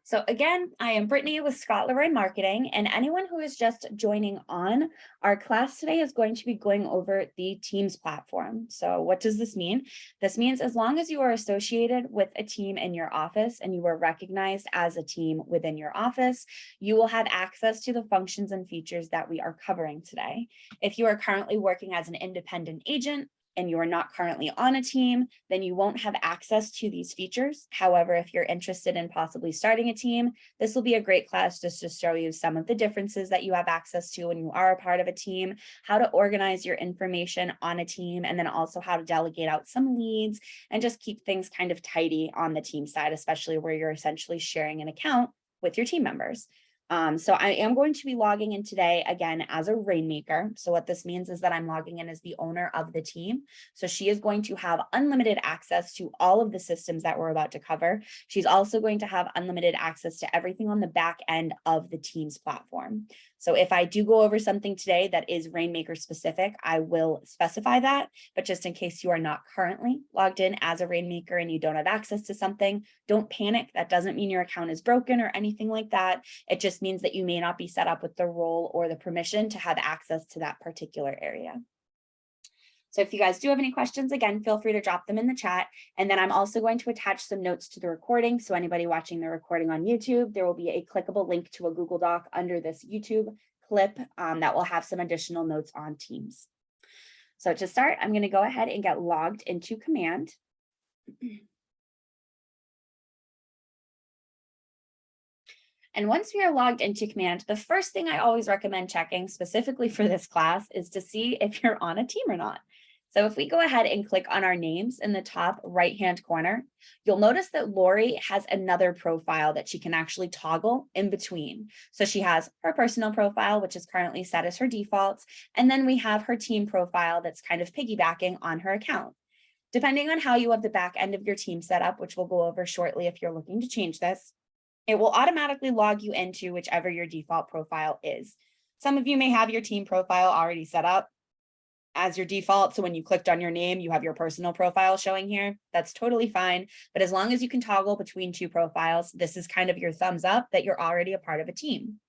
So again, I am Brittany with Scott Leroy Marketing, and anyone who is just joining on, our class today is going to be going over the Teams platform. So what does this mean? This means as long as you are associated with a team in your office and you are recognized as a team within your office, you will have access to the functions and features that we are covering today. If you are currently working as an independent agent, and you are not currently on a team, then you won't have access to these features. However, if you're interested in possibly starting a team, this will be a great class just to show you some of the differences that you have access to when you are a part of a team, how to organize your information on a team, and then also how to delegate out some leads and just keep things kind of tidy on the team side, especially where you're essentially sharing an account with your team members. So I am going to be logging in today again as a rainmaker. So what this means is that I'm logging in as the owner of the team. So she is going to have unlimited access to all of the systems that we're about to cover. She's also going to have unlimited access to everything on the back end of the Teams platform. So if I do go over something today that is Rainmaker specific, I will specify that. But just in case you are not currently logged in as a Rainmaker and you don't have access to something, don't panic. That doesn't mean your account is broken or anything like that. It just means that you may not be set up with the role or the permission to have access to that particular area. So if you guys do have any questions, again, feel free to drop them in the chat. And then I'm also going to attach some notes to the recording. So anybody watching the recording on YouTube, there will be a clickable link to a Google Doc under this YouTube clip that will have some additional notes on Teams. So to start, I'm going to go ahead and get logged into Command. And once we are logged into Command, the first thing I always recommend checking specifically for this class is to see if you're on a team or not. So if we go ahead and click on our names in the top right-hand corner, you'll notice that Lori has another profile that she can actually toggle in between. So she has her personal profile, which is currently set as her default, and then we have her team profile that's kind of piggybacking on her account. Depending on how you have the back end of your team set up, which we'll go over shortly if you're looking to change this, it will automatically log you into whichever your default profile is. Some of you may have your team profile already set up as your default. So when you clicked on your name, you have your personal profile showing here. That's totally fine. But as long as you can toggle between two profiles, this is kind of your thumbs up that you're already a part of a team.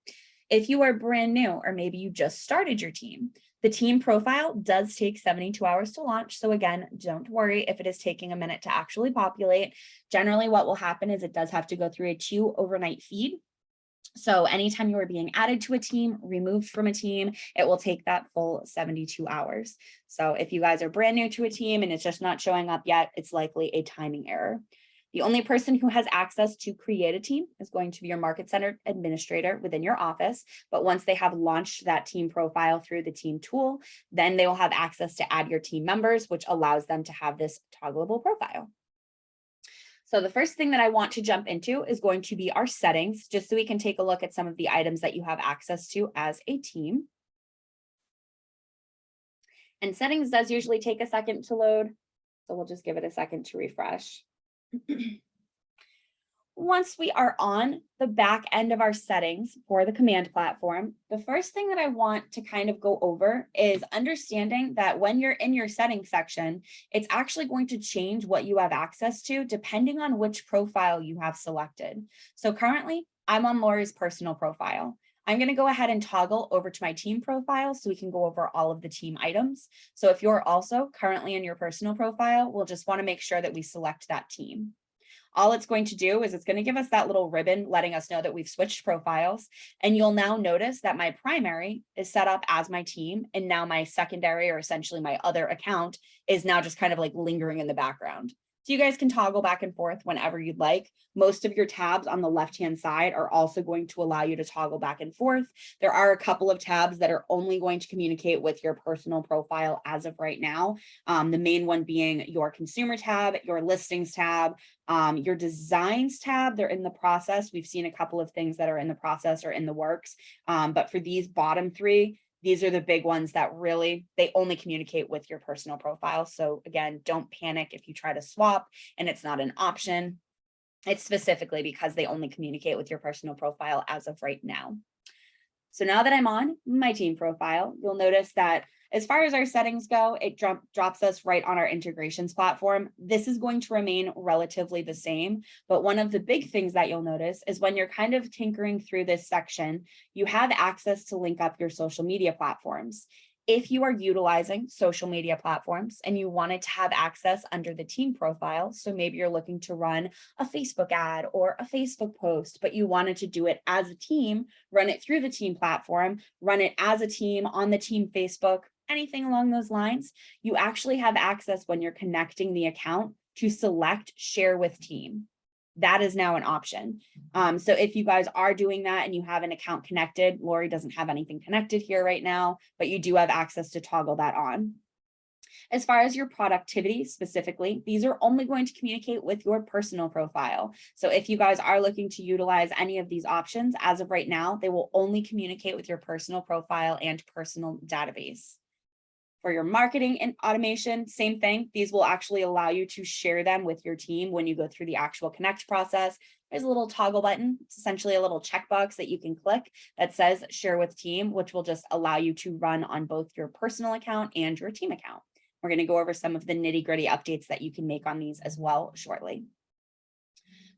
If you are brand new, or maybe you just started your team, the team profile does take 72 hours to launch. So again, don't worry if it is taking a minute to actually populate. Generally, what will happen is it does have to go through a 2 overnight feed. So anytime you are being added to a team, removed from a team, it will take that full 72 hours. So if you guys are brand new to a team and it's just not showing up yet, it's likely a timing error. The only person who has access to create a team is going to be your Market Center administrator within your office. But once they have launched that team profile through the team tool, then they will have access to add your team members, which allows them to have this toggleable profile. So the first thing that I want to jump into is going to be our settings, just so we can take a look at some of the items that you have access to as a team. And settings does usually take a second to load, so we'll just give it a second to refresh. Once we are on the back end of our settings for the command platform, the first thing that I want to kind of go over is understanding that when you're in your settings section, it's actually going to change what you have access to depending on which profile you have selected. So currently, I'm on Lori's personal profile. I'm going to go ahead and toggle over to my team profile so we can go over all of the team items. So if you're also currently in your personal profile, we'll just want to make sure that we select that team. All it's going to do is it's going to give us that little ribbon letting us know that we've switched profiles. And you'll now notice that my primary is set up as my team. And now my secondary, or essentially my other account, is now just kind of like lingering in the background. So you guys can toggle back and forth whenever you'd like. Most of your tabs on the left-hand side are also going to allow you to toggle back and forth. There are a couple of tabs that are only going to communicate with your personal profile as of right now. The main one being your consumer tab, your listings tab, your designs tab. They're in the process. We've seen a couple of things that are in the process or in the works. But for these bottom three, these are the big ones that really, they only communicate with your personal profile. So again, don't panic if you try to swap and it's not an option. It's specifically because they only communicate with your personal profile as of right now. So now that I'm on my team profile, you'll notice that as far as our settings go, it drops us right on our integrations platform. This is going to remain relatively the same, but one of the big things that you'll notice is when you're kind of tinkering through this section, you have access to link up your social media platforms. If you are utilizing social media platforms and you wanted to have access under the team profile, so maybe you're looking to run a Facebook ad or a Facebook post, but you wanted to do it as a team, run it through the team platform, run it as a team on the team Facebook, anything along those lines, you actually have access when you're connecting the account to select share with team. That is now an option. So if you guys are doing that and you have an account connected, Lori doesn't have anything connected here right now, but you do have access to toggle that on. As far as your productivity specifically, these are only going to communicate with your personal profile. So if you guys are looking to utilize any of these options, as of right now, they will only communicate with your personal profile and personal database. For your marketing and automation, same thing. These will actually allow you to share them with your team when you go through the actual connect process. There's a little toggle button. It's essentially a little checkbox that you can click that says share with team, which will just allow you to run on both your personal account and your team account. We're going to go over some of the nitty-gritty updates that you can make on these as well shortly.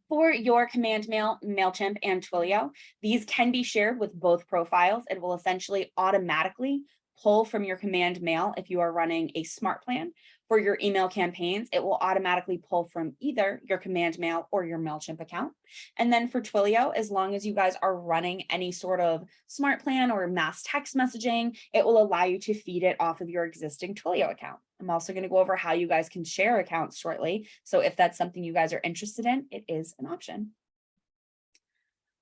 For your command mail, MailChimp, and Twilio, these can be shared with both profiles. It will essentially automatically pull from your command mail if you are running a smart plan. For your email campaigns, it will automatically pull from either your command mail or your MailChimp account. And then for Twilio, as long as you guys are running any sort of smart plan or mass text messaging, it will allow you to feed it off of your existing Twilio account. I'm also going to go over how you guys can share accounts shortly. So if that's something you guys are interested in, it is an option.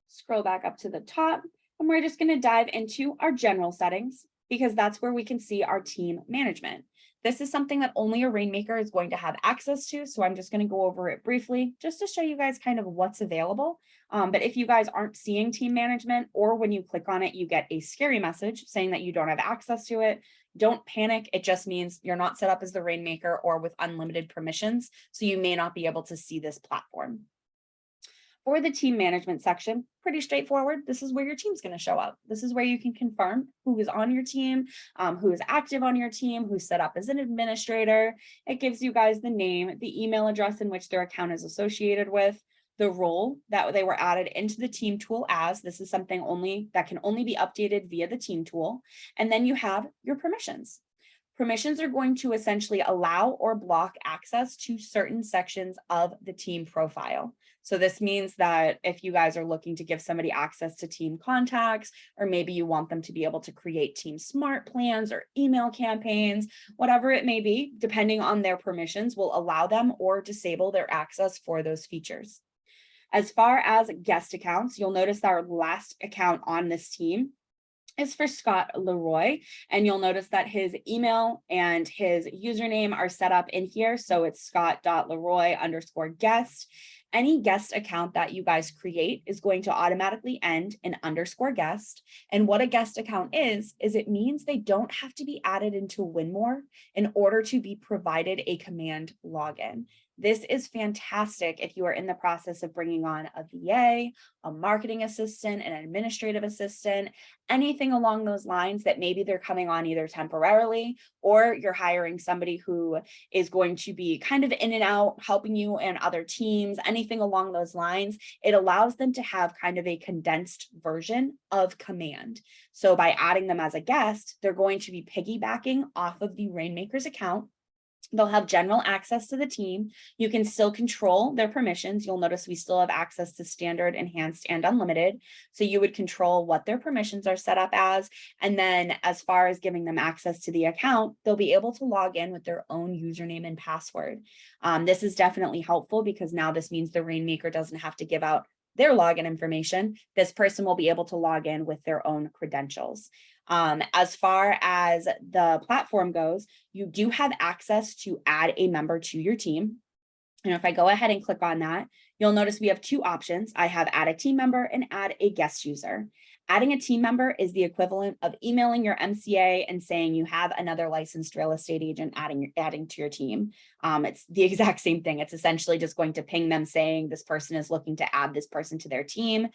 Scroll back up to the top, and we're just going to dive into our general settings, because that's where we can see our team management. This is something that only a Rainmaker is going to have access to. So I'm just going to go over it briefly just to show you guys kind of what's available. But if you guys aren't seeing team management, or when you click on it, you get a scary message saying that you don't have access to it, don't panic. It just means you're not set up as the Rainmaker or with unlimited permissions. So you may not be able to see this platform. For the team management section, pretty straightforward. This is where your team's going to show up. This is where you can confirm who is on your team, who is active on your team, who's set up as an administrator. It gives you guys the name, the email address in which their account is associated with, the role that they were added into the team tool as. This is something that can only be updated via the team tool. And then you have your permissions. Permissions are going to essentially allow or block access to certain sections of the team profile. So this means that if you guys are looking to give somebody access to team contacts, or maybe you want them to be able to create team smart plans or email campaigns, whatever it may be, depending on their permissions, will allow them or disable their access for those features. As far as guest accounts, you'll notice that our last account on this team is for Scott Leroy, and you'll notice that his email and his username are set up in here. So it's scott.leroy_guest. Any guest account that you guys create is going to automatically end in _guest. And what a guest account is it means they don't have to be added into Winmore in order to be provided a command login. This is fantastic if you are in the process of bringing on a VA, a marketing assistant, an administrative assistant, anything along those lines that maybe they're coming on either temporarily, or you're hiring somebody who is going to be kind of in and out, helping you and other teams, anything along those lines. It allows them to have kind of a condensed version of command. So by adding them as a guest, they're going to be piggybacking off of the Rainmaker's account. They'll have general access to the team. You can still control their permissions. You'll notice we still have access to standard, enhanced, and unlimited. So you would control what their permissions are set up as. And then as far as giving them access to the account, they'll be able to log in with their own username and password. This is definitely helpful because now this means the Rainmaker doesn't have to give out their login information. This person will be able to log in with their own credentials. As far as the platform goes, you do have access to add a member to your team. And if I go ahead and click on that, you'll notice we have two options. I have add a team member and add a guest user. Adding a team member is the equivalent of emailing your MCA and saying you have another licensed real estate agent adding to your team. It's the exact same thing. It's essentially just going to ping them saying this person is looking to add this person to their team.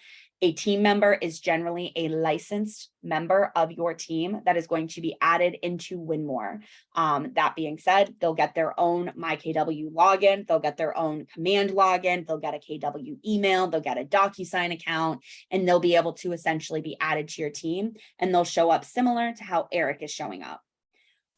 A team member is generally a licensed member of your team that is going to be added into Winmore. That being said, they'll get their own MyKW login, they'll get their own command login, they'll get a KW email, they'll get a DocuSign account, and they'll be able to essentially be added to your team, and they'll show up similar to how Eric is showing up.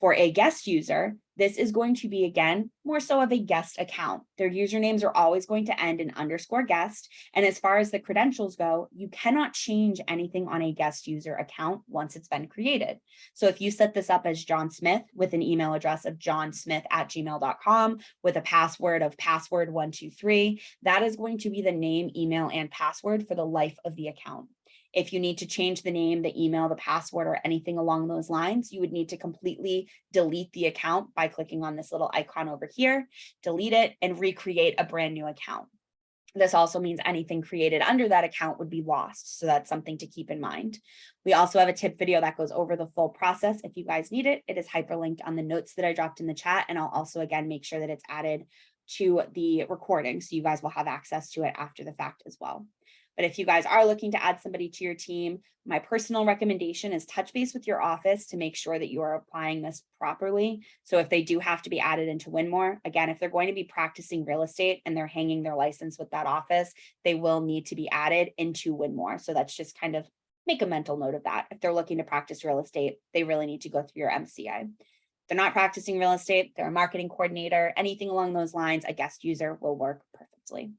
For a guest user, this is going to be, again, more so of a guest account. Their usernames are always going to end in _guest. And as far as the credentials go, you cannot change anything on a guest user account once it's been created. So if you set this up as John Smith with an email address of johnsmith@gmail.com with a password of password123, that is going to be the name, email, and password for the life of the account. If you need to change the name, the email, the password, or anything along those lines, you would need to completely delete the account by clicking on this little icon over here, delete it, and recreate a brand new account. This also means anything created under that account would be lost. So that's something to keep in mind. We also have a tip video that goes over the full process. If you guys need it, it is hyperlinked on the notes that I dropped in the chat. And I'll also, again, make sure that it's added to the recording so you guys will have access to it after the fact as well. But if you guys are looking to add somebody to your team, my personal recommendation is touch base with your office to make sure that you are applying this properly. So if they do have to be added into Winmore, again, if they're going to be practicing real estate and they're hanging their license with that office, they will need to be added into Winmore. So that's just kind of make a mental note of that. If they're looking to practice real estate, they really need to go through your MCA. If they're not practicing real estate, they're a marketing coordinator, anything along those lines, a guest user will work perfectly.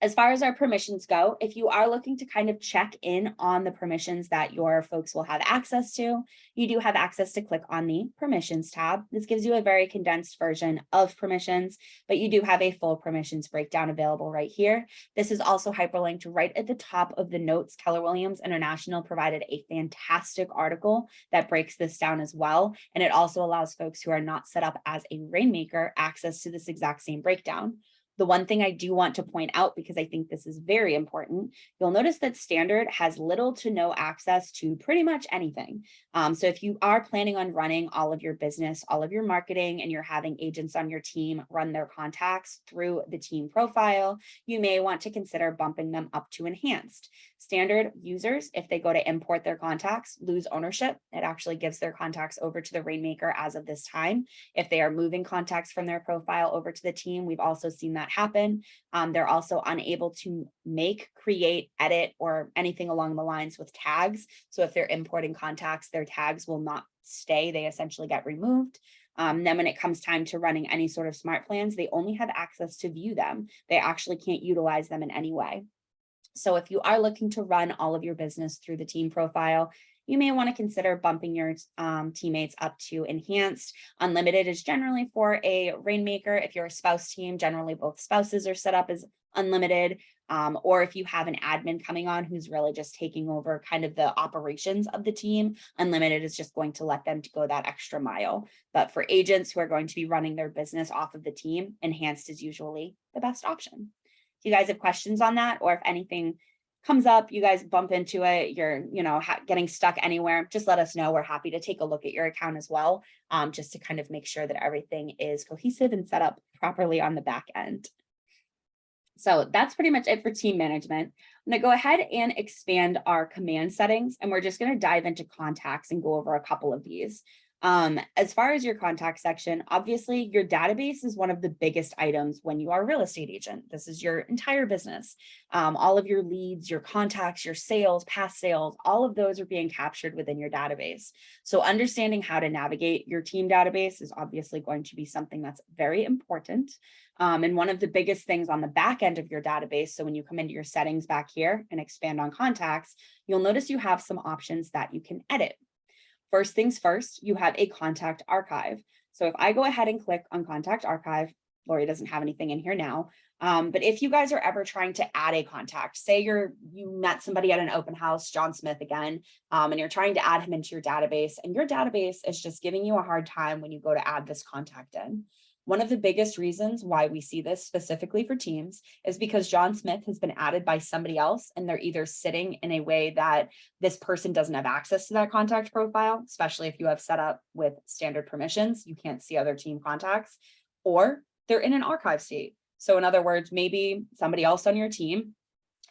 As far as our permissions go, if you are looking to kind of check in on the permissions that your folks will have access to, you do have access to click on the permissions tab. This gives you a very condensed version of permissions, but you do have a full permissions breakdown available right here. This is also hyperlinked right at the top of the notes. Keller Williams International provided a fantastic article that breaks this down as well. And it also allows folks who are not set up as a rainmaker access to this exact same breakdown. The one thing I do want to point out, because I think this is very important, you'll notice that standard has little to no access to pretty much anything. So if you are planning on running all of your business, all of your marketing, and you're having agents on your team run their contacts through the team profile, you may want to consider bumping them up to enhanced. Standard users, if they go to import their contacts, lose ownership. It actually gives their contacts over to the rainmaker as of this time. If they are moving contacts from their profile over to the team, we've also seen that happen. They're also unable to make, create, edit, or anything along the lines with tags. So if they're importing contacts, their tags will not stay. They essentially get removed. Then when it comes time to running any sort of smart plans, they only have access to view them. They actually can't utilize them in any way. So if you are looking to run all of your business through the team profile, you may want to consider bumping your teammates up to enhanced. Unlimited is generally for a rainmaker. If you're a spouse team, generally both spouses are set up as unlimited. Or if you have an admin coming on who's really just taking over kind of the operations of the team, unlimited is just going to let them to go that extra mile. But for agents who are going to be running their business off of the team, enhanced is usually the best option. If you guys have questions on that, or if anything comes up, you guys bump into it, you're getting stuck anywhere, just let us know. We're happy to take a look at your account as well, just to kind of make sure that everything is cohesive and set up properly on the back end. So that's pretty much it for team management. I'm going to go ahead and expand our command settings, and we're just going to dive into contacts and go over a couple of these. As far as your contact section, obviously your database is one of the biggest items when you are a real estate agent. This is your entire business. All of your leads, your contacts, your sales, past sales, all of those are being captured within your database. So understanding how to navigate your team database is obviously going to be something that's very important. And one of the biggest things on the back end of your database, so when you come into your settings back here and expand on contacts, you'll notice you have some options that you can edit. First things first, you have a contact archive. So if I go ahead and click on contact archive, Lori doesn't have anything in here now, but if you guys are ever trying to add a contact, say you met somebody at an open house, John Smith again, and you're trying to add him into your database, and your database is just giving you a hard time when you go to add this contact in. One of the biggest reasons why we see this specifically for teams is because John Smith has been added by somebody else, and they're either sitting in a way that this person doesn't have access to that contact profile, especially if you have set up with standard permissions, you can't see other team contacts, or they're in an archive state. So in other words, maybe somebody else on your team,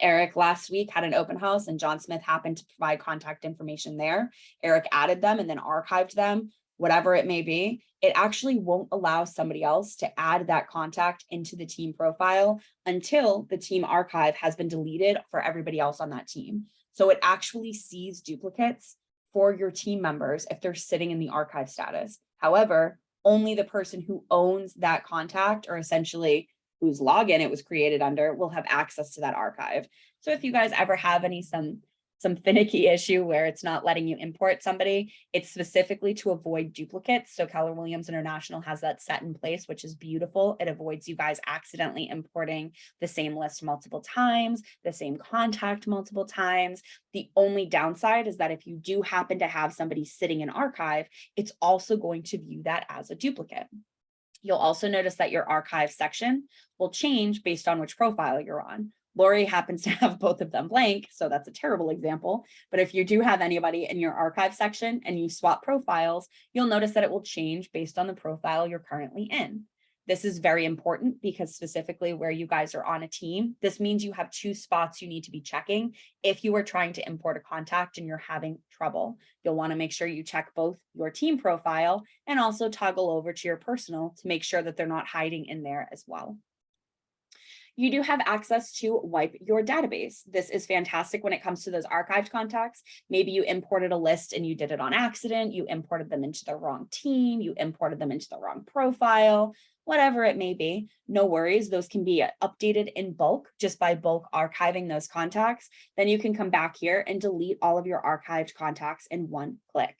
Eric last week had an open house and John Smith happened to provide contact information there. Eric added them and then archived them, whatever it may be. It actually won't allow somebody else to add that contact into the team profile until the team archive has been deleted for everybody else on that team. So it actually sees duplicates for your team members if they're sitting in the archive status. However, only the person who owns that contact, or essentially whose login it was created under, will have access to that archive. So if you guys ever have some finicky issue where it's not letting you import somebody, it's specifically to avoid duplicates. So Keller Williams International has that set in place, which is beautiful. It avoids you guys accidentally importing the same list multiple times, the same contact multiple times. The only downside is that if you do happen to have somebody sitting in archive, it's also going to view that as a duplicate. You'll also notice that your archive section will change based on which profile you're on. Lori happens to have both of them blank, so that's a terrible example. But if you do have anybody in your archive section and you swap profiles, you'll notice that it will change based on the profile you're currently in. This is very important because specifically where you guys are on a team, this means you have two spots you need to be checking if you are trying to import a contact and you're having trouble. You'll want to make sure you check both your team profile and also toggle over to your personal to make sure that they're not hiding in there as well. You do have access to wipe your database. This is fantastic when it comes to those archived contacts. Maybe you imported a list and you did it on accident. You imported them into the wrong team. You imported them into the wrong profile, whatever it may be. No worries. Those can be updated in bulk just by bulk archiving those contacts. Then you can come back here and delete all of your archived contacts in one click.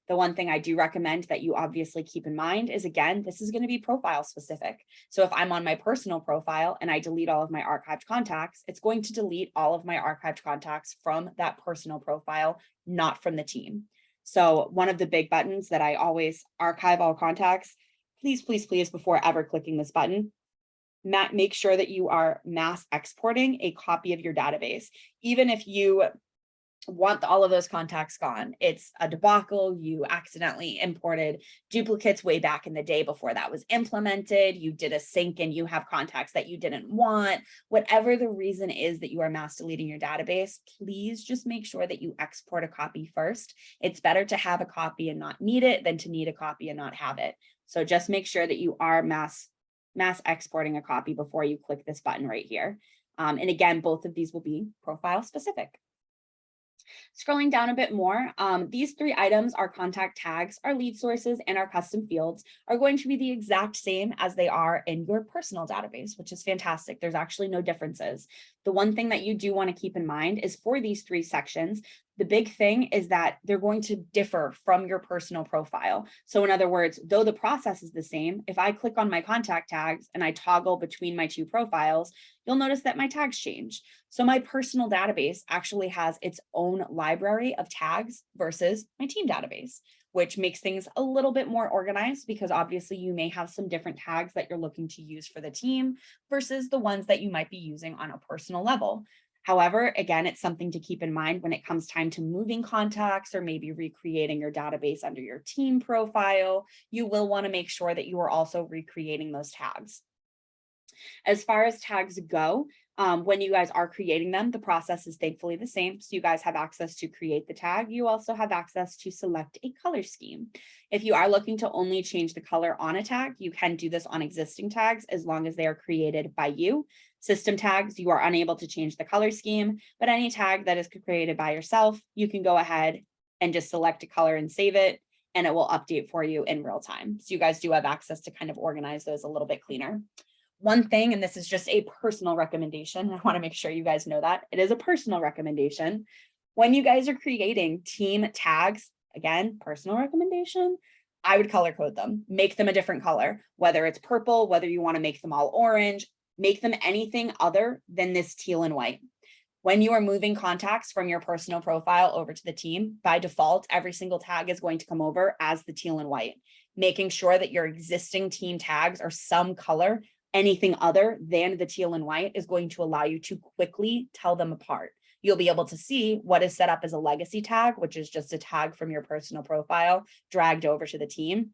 The one thing I do recommend that you obviously keep in mind is, again, this is going to be profile specific. So if I'm on my personal profile and I delete all of my archived contacts, it's going to delete all of my archived contacts from that personal profile, not from the team. So one of the big buttons that I always archive all contacts, please, please, please, before ever clicking this button, make sure that you are mass exporting a copy of your database. Even if you want all of those contacts gone, it's a debacle. You accidentally imported duplicates way back in the day before that was implemented. You did a sync and you have contacts that you didn't want. Whatever the reason is that you are mass deleting your database, please just make sure that you export a copy first. It's better to have a copy and not need it than to need a copy and not have it. So just make sure that you are mass exporting a copy before you click this button right here. And again, both of these will be profile specific. Scrolling down a bit more, these three items, our contact tags, our lead sources, and our custom fields, are going to be the exact same as they are in your personal database, which is fantastic. There's actually no differences. The one thing that you do want to keep in mind is for these three sections, the big thing is that they're going to differ from your personal profile. So in other words, though the process is the same, if I click on my contact tags and I toggle between my two profiles, you'll notice that my tags change. So my personal database actually has its own library of tags versus my team database, which makes things a little bit more organized because obviously you may have some different tags that you're looking to use for the team versus the ones that you might be using on a personal level. However, again, it's something to keep in mind when it comes time to moving contacts or maybe recreating your database under your team profile. You will want to make sure that you are also recreating those tags. As far as tags go, when you guys are creating them, the process is thankfully the same. So you guys have access to create the tag. You also have access to select a color scheme. If you are looking to only change the color on a tag, you can do this on existing tags as long as they are created by you. System tags, you are unable to change the color scheme, but any tag that is created by yourself, you can go ahead and just select a color and save it, and it will update for you in real time. So you guys do have access to kind of organize those a little bit cleaner. One thing, and this is just a personal recommendation, I want to make sure you guys know that it is a personal recommendation. When you guys are creating team tags, again, personal recommendation, I would color code them, make them a different color, whether it's purple, whether you want to make them all orange, make them anything other than this teal and white. When you are moving contacts from your personal profile over to the team, by default, every single tag is going to come over as the teal and white. making sure that your existing team tags are some color. Anything other than the teal and white is going to allow you to quickly tell them apart. You'll be able to see what is set up as a legacy tag, which is just a tag from your personal profile dragged over to the team,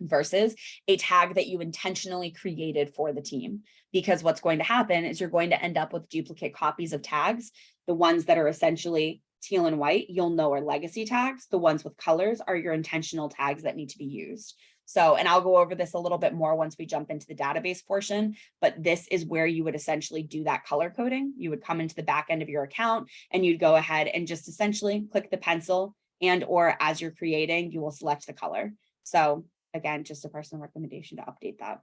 versus a tag that you intentionally created for the team. Because what's going to happen is you're going to end up with duplicate copies of tags. The ones that are essentially teal and white, you'll know are legacy tags. The ones with colors are your intentional tags that need to be used. So, and I'll go over this a little bit more once we jump into the database portion, but this is where you would essentially do that color coding. You would come into the back end of your account and you'd go ahead and just essentially click the pencil, and or as you're creating, you will select the color. So again, just a personal recommendation to update that.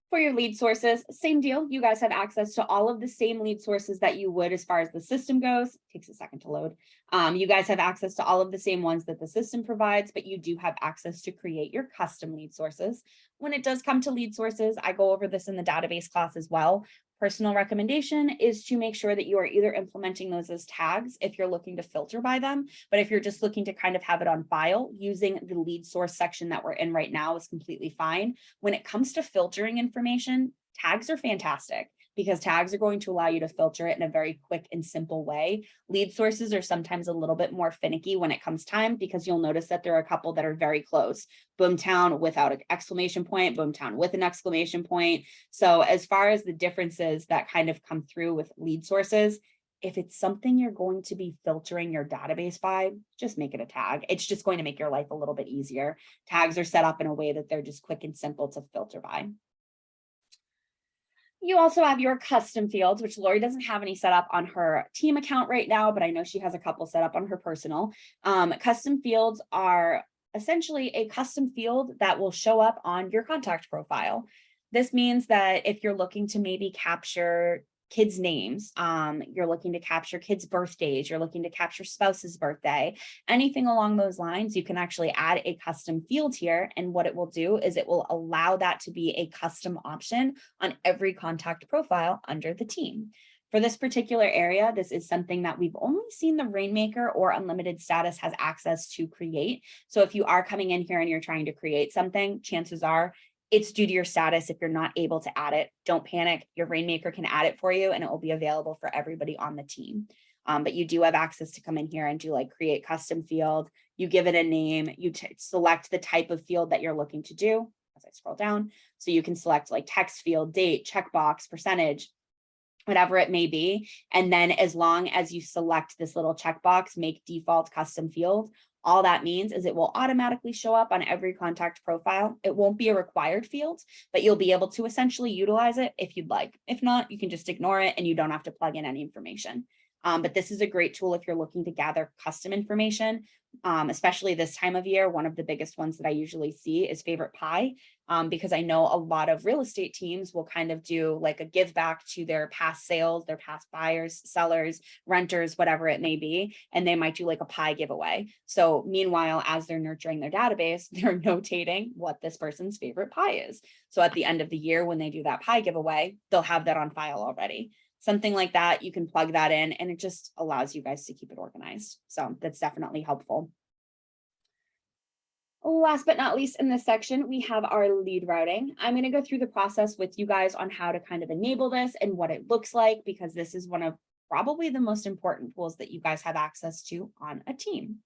For your lead sources, same deal. You guys have access to all of the same lead sources that you would as far as the system goes. It takes a second to load. You guys have access to all of the same ones that the system provides, but you do have access to create your custom lead sources. When it does come to lead sources, I go over this in the database class as well. Personal recommendation is to make sure that you are either implementing those as tags if you're looking to filter by them, but if you're just looking to kind of have it on file, using the lead source section that we're in right now is completely fine. When it comes to filtering information, tags are fantastic because tags are going to allow you to filter it in a very quick and simple way. Lead sources are sometimes a little bit more finicky when it comes time, because you'll notice that there are a couple that are very close. Boomtown without an exclamation point, Boomtown with an exclamation point. So as far as the differences that kind of come through with lead sources, if it's something you're going to be filtering your database by, just make it a tag. It's just going to make your life a little bit easier. Tags are set up in a way that they're just quick and simple to filter by. You also have your custom fields, which Lori doesn't have any set up on her team account right now, but I know she has a couple set up on her personal. Custom fields are essentially a custom field that will show up on your contact profile. This means that if you're looking to maybe capture kids' names, you're looking to capture kids' birthdays, you're looking to capture spouse's birthday, anything along those lines, you can actually add a custom field here. And what it will do is it will allow that to be a custom option on every contact profile under the team. For this particular area, this is something that we've only seen the Rainmaker or Unlimited Status has access to create. So if you are coming in here and you're trying to create something, chances are it's due to your status. If you're not able to add it, don't panic. Your Rainmaker can add it for you and it will be available for everybody on the team. But you do have access to come in here and do like create custom field. You give it a name, you select the type of field that you're looking to do as I scroll down. So you can select like text field, date, checkbox, percentage, whatever it may be. And then as long as you select this little checkbox, make default custom field, all that means is it will automatically show up on every contact profile. It won't be a required field, but you'll be able to essentially utilize it if you'd like. If not, you can just ignore it and you don't have to plug in any information. But this is a great tool if you're looking to gather custom information, especially this time of year. One of the biggest ones that I usually see is favorite pie, because I know a lot of real estate teams will kind of do like a give back to their past sales, their past buyers, sellers, renters, whatever it may be, and they might do like a pie giveaway. So meanwhile, as they're nurturing their database, they're notating what this person's favorite pie is. So at the end of the year, when they do that pie giveaway, they'll have that on file already. Something like that, you can plug that in and it just allows you guys to keep it organized. So that's definitely helpful. Last but not least in this section, we have our lead routing. I'm going to go through the process with you guys on how to kind of enable this and what it looks like, because this is one of probably the most important tools that you guys have access to on a team.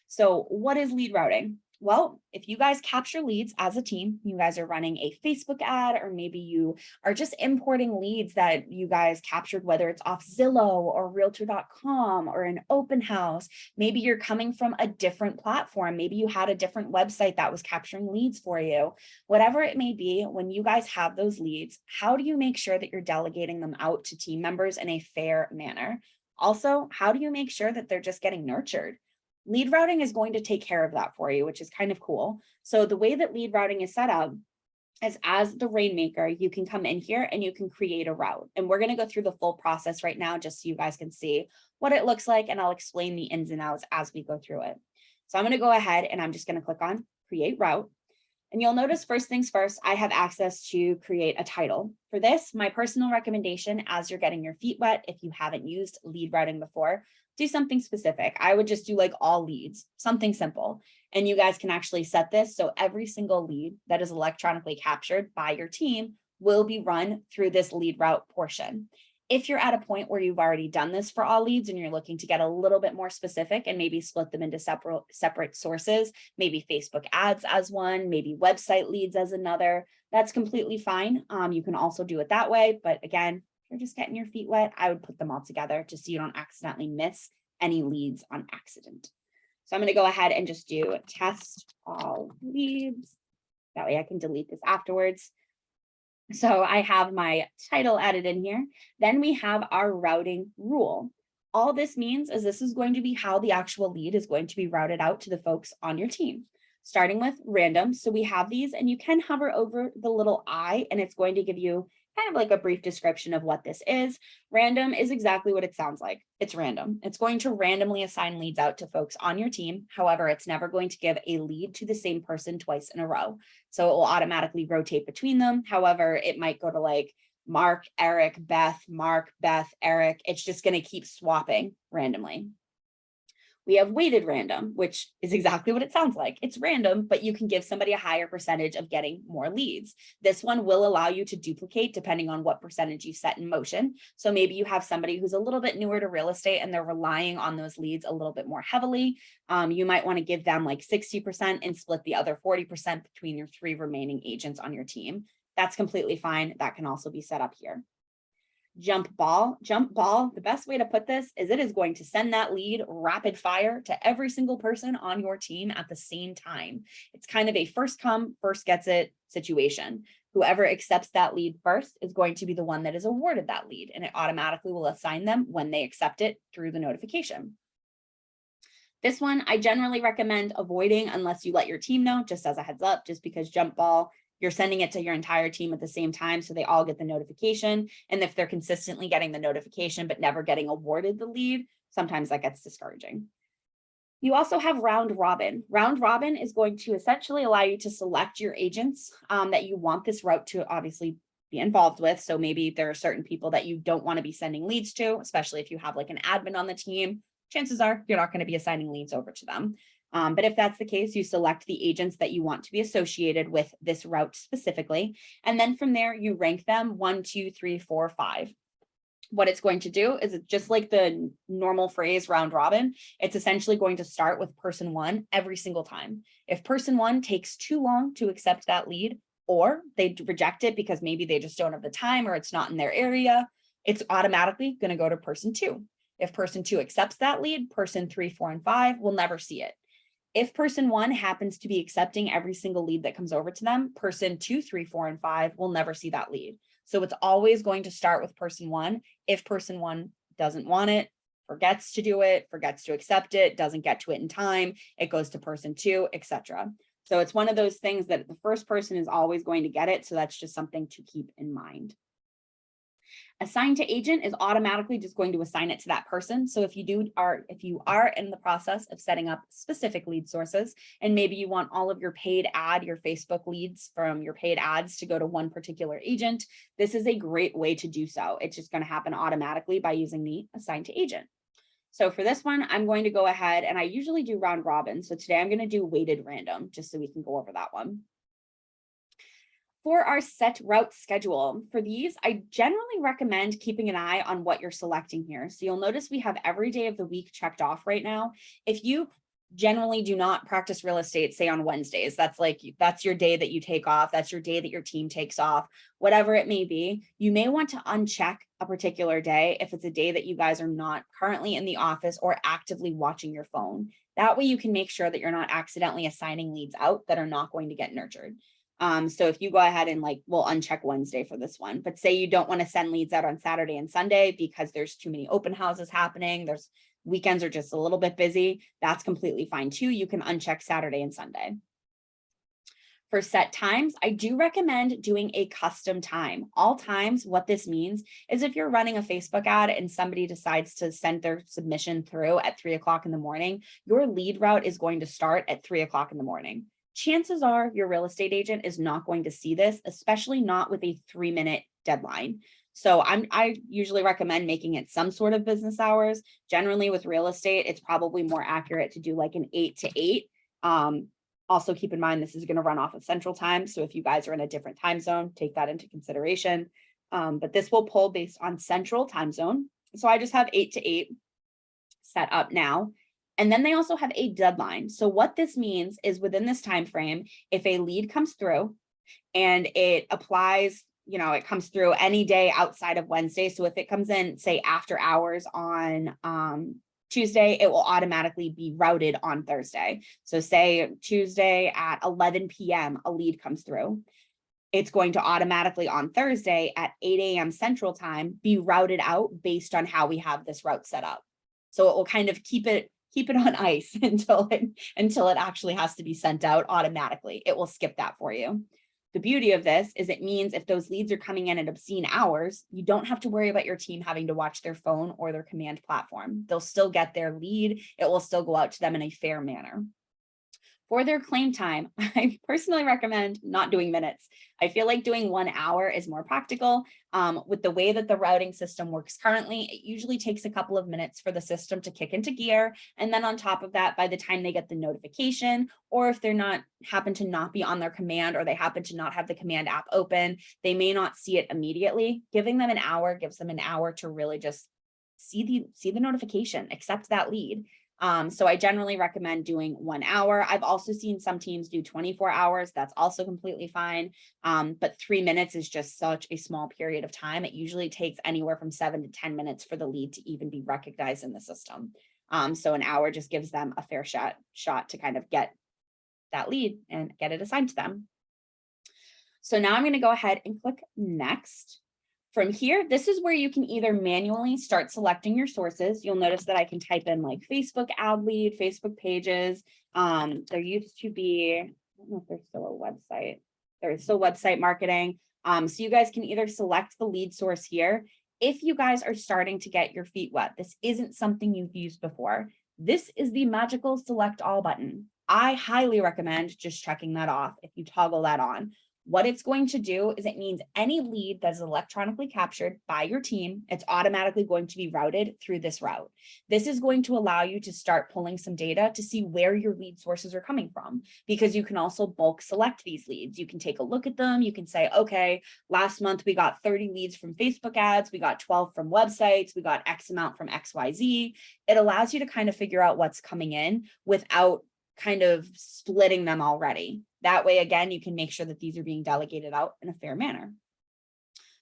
So what is lead routing? Well, if you guys capture leads as a team, you guys are running a Facebook ad, or maybe you are just importing leads that you guys captured, whether it's off Zillow or realtor.com or an open house. Maybe you're coming from a different platform. Maybe you had a different website that was capturing leads for you. Whatever it may be, when you guys have those leads, how do you make sure that you're delegating them out to team members in a fair manner? Also, how do you make sure that they're just getting nurtured? Lead routing is going to take care of that for you, which is kind of cool. So the way that lead routing is set up is, as the Rainmaker, you can come in here and you can create a route. And we're going to go through the full process right now, just so you guys can see what it looks like. And I'll explain the ins and outs as we go through it. So I'm going to go ahead and I'm just going to click on create route. And you'll notice first things first, I have access to create a title. For this, my personal recommendation as you're getting your feet wet, if you haven't used lead routing before, do something specific. I would just do like all leads, something simple. And you guys can actually set this so every single lead that is electronically captured by your team will be run through this lead route portion. If you're at a point where you've already done this for all leads and you're looking to get a little bit more specific and maybe split them into separate sources, maybe Facebook ads as one, maybe website leads as another, that's completely fine. You can also do it that way. But again, if you're just getting your feet wet, I would put them all together just so you don't accidentally miss any leads on accident. So I'm going to go ahead and just do test all leads. That way I can delete this afterwards. So I have my title added in here. Then we have our routing rule. All this means is this is going to be how the actual lead is going to be routed out to the folks on your team, starting with random. So we have these and you can hover over the little I and it's going to give you kind of like a brief description of what this is. Random is exactly what it sounds like. It's random. It's going to randomly assign leads out to folks on your team. However, it's never going to give a lead to the same person twice in a row. So it will automatically rotate between them. However, it might go to like Mark, Eric, Beth, Mark, Beth, Eric. It's just going to keep swapping randomly. We have weighted random, which is exactly what it sounds like. It's random, but you can give somebody a higher percentage of getting more leads. This one will allow you to duplicate depending on what percentage you set in motion. So maybe you have somebody who's a little bit newer to real estate and they're relying on those leads a little bit more heavily. You might want to give them like 60% and split the other 40% between your 3 remaining agents on your team. That's completely fine. That can also be set up here. Jump ball, the best way to put this is it is going to send that lead rapid fire to every single person on your team at the same time. It's kind of a first come, first gets it situation. Whoever accepts that lead first is going to be the one that is awarded that lead, and it automatically will assign them when they accept it through the notification. This one I generally recommend avoiding unless you let your team know, just as a heads up, just because jump ball, you're sending it to your entire team at the same time, so they all get the notification. And if they're consistently getting the notification but never getting awarded the lead, sometimes that gets discouraging. You also have round robin. Round robin is going to essentially allow you to select your agents that you want this route to obviously be involved with. So maybe there are certain people that you don't want to be sending leads to, especially if you have like an admin on the team. Chances are you're not going to be assigning leads over to them. But if that's the case, you select the agents that you want to be associated with this route specifically. And then from there, you rank them 1, 2, 3, 4, 5. What it's going to do is it's just like the normal phrase round robin. It's essentially going to start with person 1 every single time. If person 1 takes too long to accept that lead, or they reject it because maybe they just don't have the time or it's not in their area, it's automatically going to go to person 2. If person 2 accepts that lead, person 3, 4, and 5 will never see it. If person 1 happens to be accepting every single lead that comes over to them, person 2, 3, 4, and 5 will never see that lead. So it's always going to start with person 1. If person 1 doesn't want it, forgets to do it, forgets to accept it, doesn't get to it in time, it goes to person 2, etc. So it's one of those things that the first person is always going to get it. So that's just something to keep in mind. Assign to agent is automatically just going to assign it to that person. So if you are in the process of setting up specific lead sources, and maybe you want all of your paid ad, your Facebook leads from your paid ads to go to one particular agent, this is a great way to do so. It's just going to happen automatically by using the assign to agent. So for this one, I'm going to go ahead and I usually do round robin. So today I'm going to do weighted random just so we can go over that one. For our set route schedule, for these, I generally recommend keeping an eye on what you're selecting here. So you'll notice we have every day of the week checked off right now. If you generally do not practice real estate, say on Wednesdays, that's your day that you take off. That's your day that your team takes off, whatever it may be. You may want to uncheck a particular day if it's a day that you guys are not currently in the office or actively watching your phone. That way you can make sure that you're not accidentally assigning leads out that are not going to get nurtured. So if you go ahead and we'll uncheck Wednesday for this one, but say you don't want to send leads out on Saturday and Sunday because there's too many open houses happening, there's weekends are just a little bit busy, that's completely fine too. You can uncheck Saturday and Sunday. For set times, I do recommend doing a custom time. All times, what this means is if you're running a Facebook ad and somebody decides to send their submission through at 3 o'clock in the morning, your lead route is going to start at 3 o'clock in the morning. chances are your real estate agent is not going to see this, especially not with a 3-minute deadline. So I usually recommend making it some sort of business hours. Generally with real estate, it's probably more accurate to do like an 8 to 8. Also keep in mind, this is going to run off of Central Time. So if you guys are in a different time zone, take that into consideration. But this will pull based on Central Time Zone. So I just have 8 to 8 set up now. And then they also have a deadline. So what this means is within this time frame, if a lead comes through and it applies, it comes through any day outside of Wednesday. So if it comes in, say, after hours on Tuesday, it will automatically be routed on Thursday. So say Tuesday at 11 p.m., a lead comes through. It's going to automatically on Thursday at 8 a.m. Central Time be routed out based on how we have this route set up. So it will kind of keep it on ice until it actually has to be sent out automatically. It will skip that for you. The beauty of this is it means if those leads are coming in at obscene hours, you don't have to worry about your team having to watch their phone or their command platform. They'll still get their lead. It will still go out to them in a fair manner. For their claim time, I personally recommend not doing minutes. I feel like doing 1 hour is more practical. With the way that the routing system works currently, it usually takes a couple of minutes for the system to kick into gear. And then on top of that, by the time they get the notification, or if they're happen to not be on their command, or they happen to not have the command app open, they may not see it immediately. Giving them an hour gives them an hour to really just see the notification, accept that lead. So I generally recommend doing 1 hour. I've also seen some teams do 24 hours. That's also completely fine. But 3 minutes is just such a small period of time. It usually takes anywhere from 7 to 10 minutes for the lead to even be recognized in the system. So an hour just gives them a fair shot to kind of get that lead and get it assigned to them. So now I'm going to go ahead and click next. From here, this is where you can either manually start selecting your sources. You'll notice that I can type in like Facebook ad lead, Facebook pages. There used to be, I don't know if there's still a website. There's still website marketing. So you guys can either select the lead source here. If you guys are starting to get your feet wet, this isn't something you've used before. This is the magical select all button. I highly recommend just checking that off if you toggle that on. What it's going to do is it means any lead that is electronically captured by your team, it's automatically going to be routed through this route. This is going to allow you to start pulling some data to see where your lead sources are coming from, because you can also bulk select these leads. You can take a look at them. You can say, okay, last month we got 30 leads from Facebook ads. We got 12 from websites. We got X amount from XYZ. It allows you to kind of figure out what's coming in without kind of splitting them already. That way, again, you can make sure that these are being delegated out in a fair manner.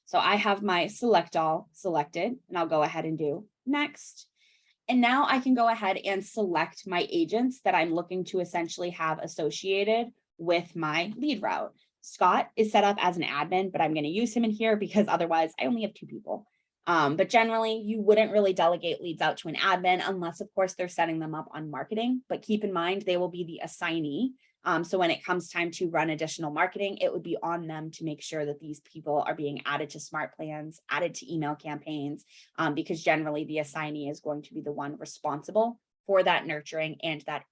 So I have my select all selected, and I'll go ahead and do next. And now I can go ahead and select my agents that I'm looking to essentially have associated with my lead route. Scott is set up as an admin, but I'm going to use him in here because otherwise I only have 2 people. But generally, you wouldn't really delegate leads out to an admin unless, of course, they're setting them up on marketing. But keep in mind, they will be the assignee. So when it comes time to run additional marketing, it would be on them to make sure that these people are being added to smart plans, added to email campaigns, because generally the assignee is going to be the one responsible for that nurturing and that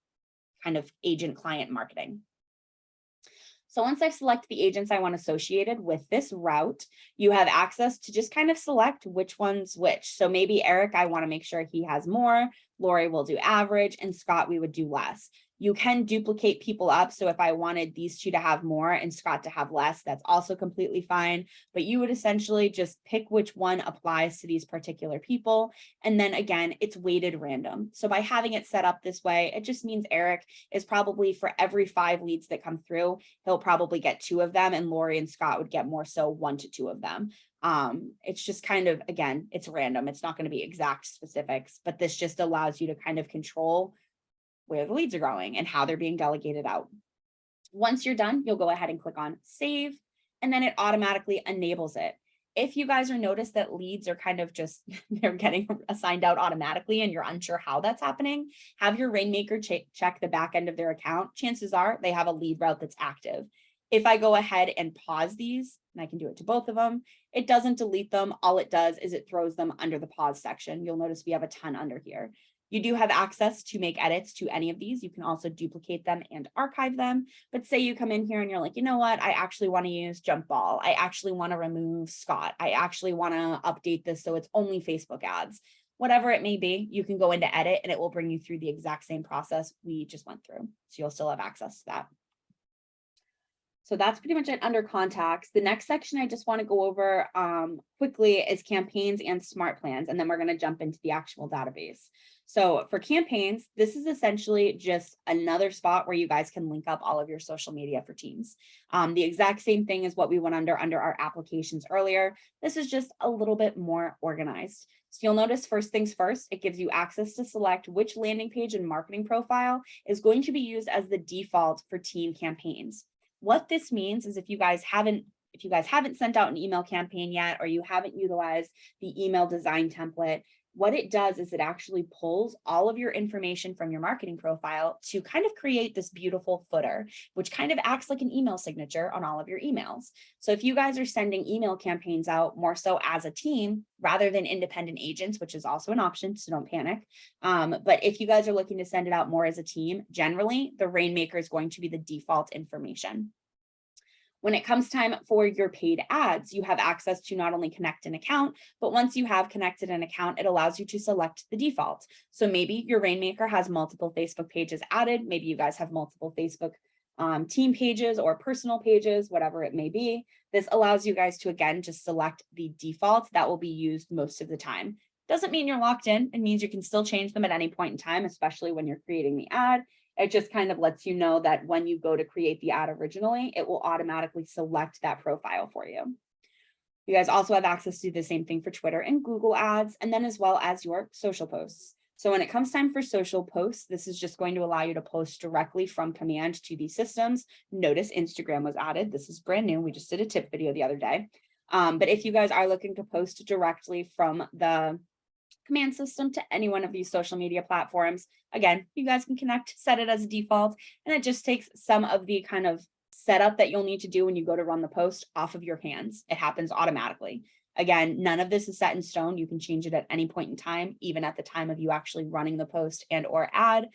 kind of agent client marketing. So once I've selected the agents I want associated with this route, you have access to just kind of select which one's which. So maybe Eric, I want to make sure he has more. Lori will do average, and Scott, we would do less. You can duplicate people up. So if I wanted these 2 to have more and Scott to have less, that's also completely fine. But you would essentially just pick which one applies to these particular people. And then again, it's weighted random. So by having it set up this way, it just means Eric is probably, for every 5 leads that come through, he'll probably get 2 of them, and Lori and Scott would get more so 1 to 2 of them. It's just kind of, again, it's random. It's not going to be exact specifics, but this just allows you to kind of control where the leads are going and how they're being delegated out. Once you're done, you'll go ahead and click on save, and then it automatically enables it. If you guys are noticed that leads are kind of just, they're getting assigned out automatically and you're unsure how that's happening, have your Rainmaker check the back end of their account. Chances are they have a lead route that's active. If I go ahead and pause these, and I can do it to both of them, it doesn't delete them. All it does is it throws them under the pause section. You'll notice we have a ton under here. You do have access to make edits to any of these. You can also duplicate them and archive them. But say you come in here and you're like, you know what? I actually want to use jump ball. I actually want to remove Scott. I actually want to update this so it's only Facebook ads. Whatever it may be, you can go into edit and it will bring you through the exact same process we just went through. So you'll still have access to that. So that's pretty much it under contacts. The next section I just want to go over quickly is campaigns and smart plans, and then we're going to jump into the actual database. So for campaigns, this is essentially just another spot where you guys can link up all of your social media for teams. The exact same thing as what we went under our applications earlier. This is just a little bit more organized. So you'll notice first things first, it gives you access to select which landing page and marketing profile is going to be used as the default for team campaigns. What this means is if you guys haven't sent out an email campaign yet, or you haven't utilized the email design template, what it does is it actually pulls all of your information from your marketing profile to kind of create this beautiful footer, which kind of acts like an email signature on all of your emails. So if you guys are sending email campaigns out more so as a team rather than independent agents, which is also an option, so don't panic. But if you guys are looking to send it out more as a team, generally the Rainmaker is going to be the default information. When it comes time for your paid ads, you have access to not only connect an account, but once you have connected an account, it allows you to select the default. So maybe your Rainmaker has multiple Facebook pages added. Maybe you guys have multiple Facebook team pages or personal pages, whatever it may be. This allows you guys to, again, just select the default that will be used most of the time. Doesn't mean you're locked in. It means you can still change them at any point in time, especially when you're creating the ad. It just kind of lets you know that when you go to create the ad originally, it will automatically select that profile for you. You guys also have access to the same thing for Twitter and Google ads, and then as well as your social posts. So when it comes time for social posts, this is just going to allow you to post directly from command to these systems. Notice Instagram was added. This is brand new. We just did a tip video the other day. But if you guys are looking to post directly from the command system to any one of these social media platforms, again, you guys can connect, set it as a default, and it just takes some of the kind of setup that you'll need to do when you go to run the post off of your hands. It happens automatically. Again, none of this is set in stone. You can change it at any point in time, even at the time of you actually running the post and or ad.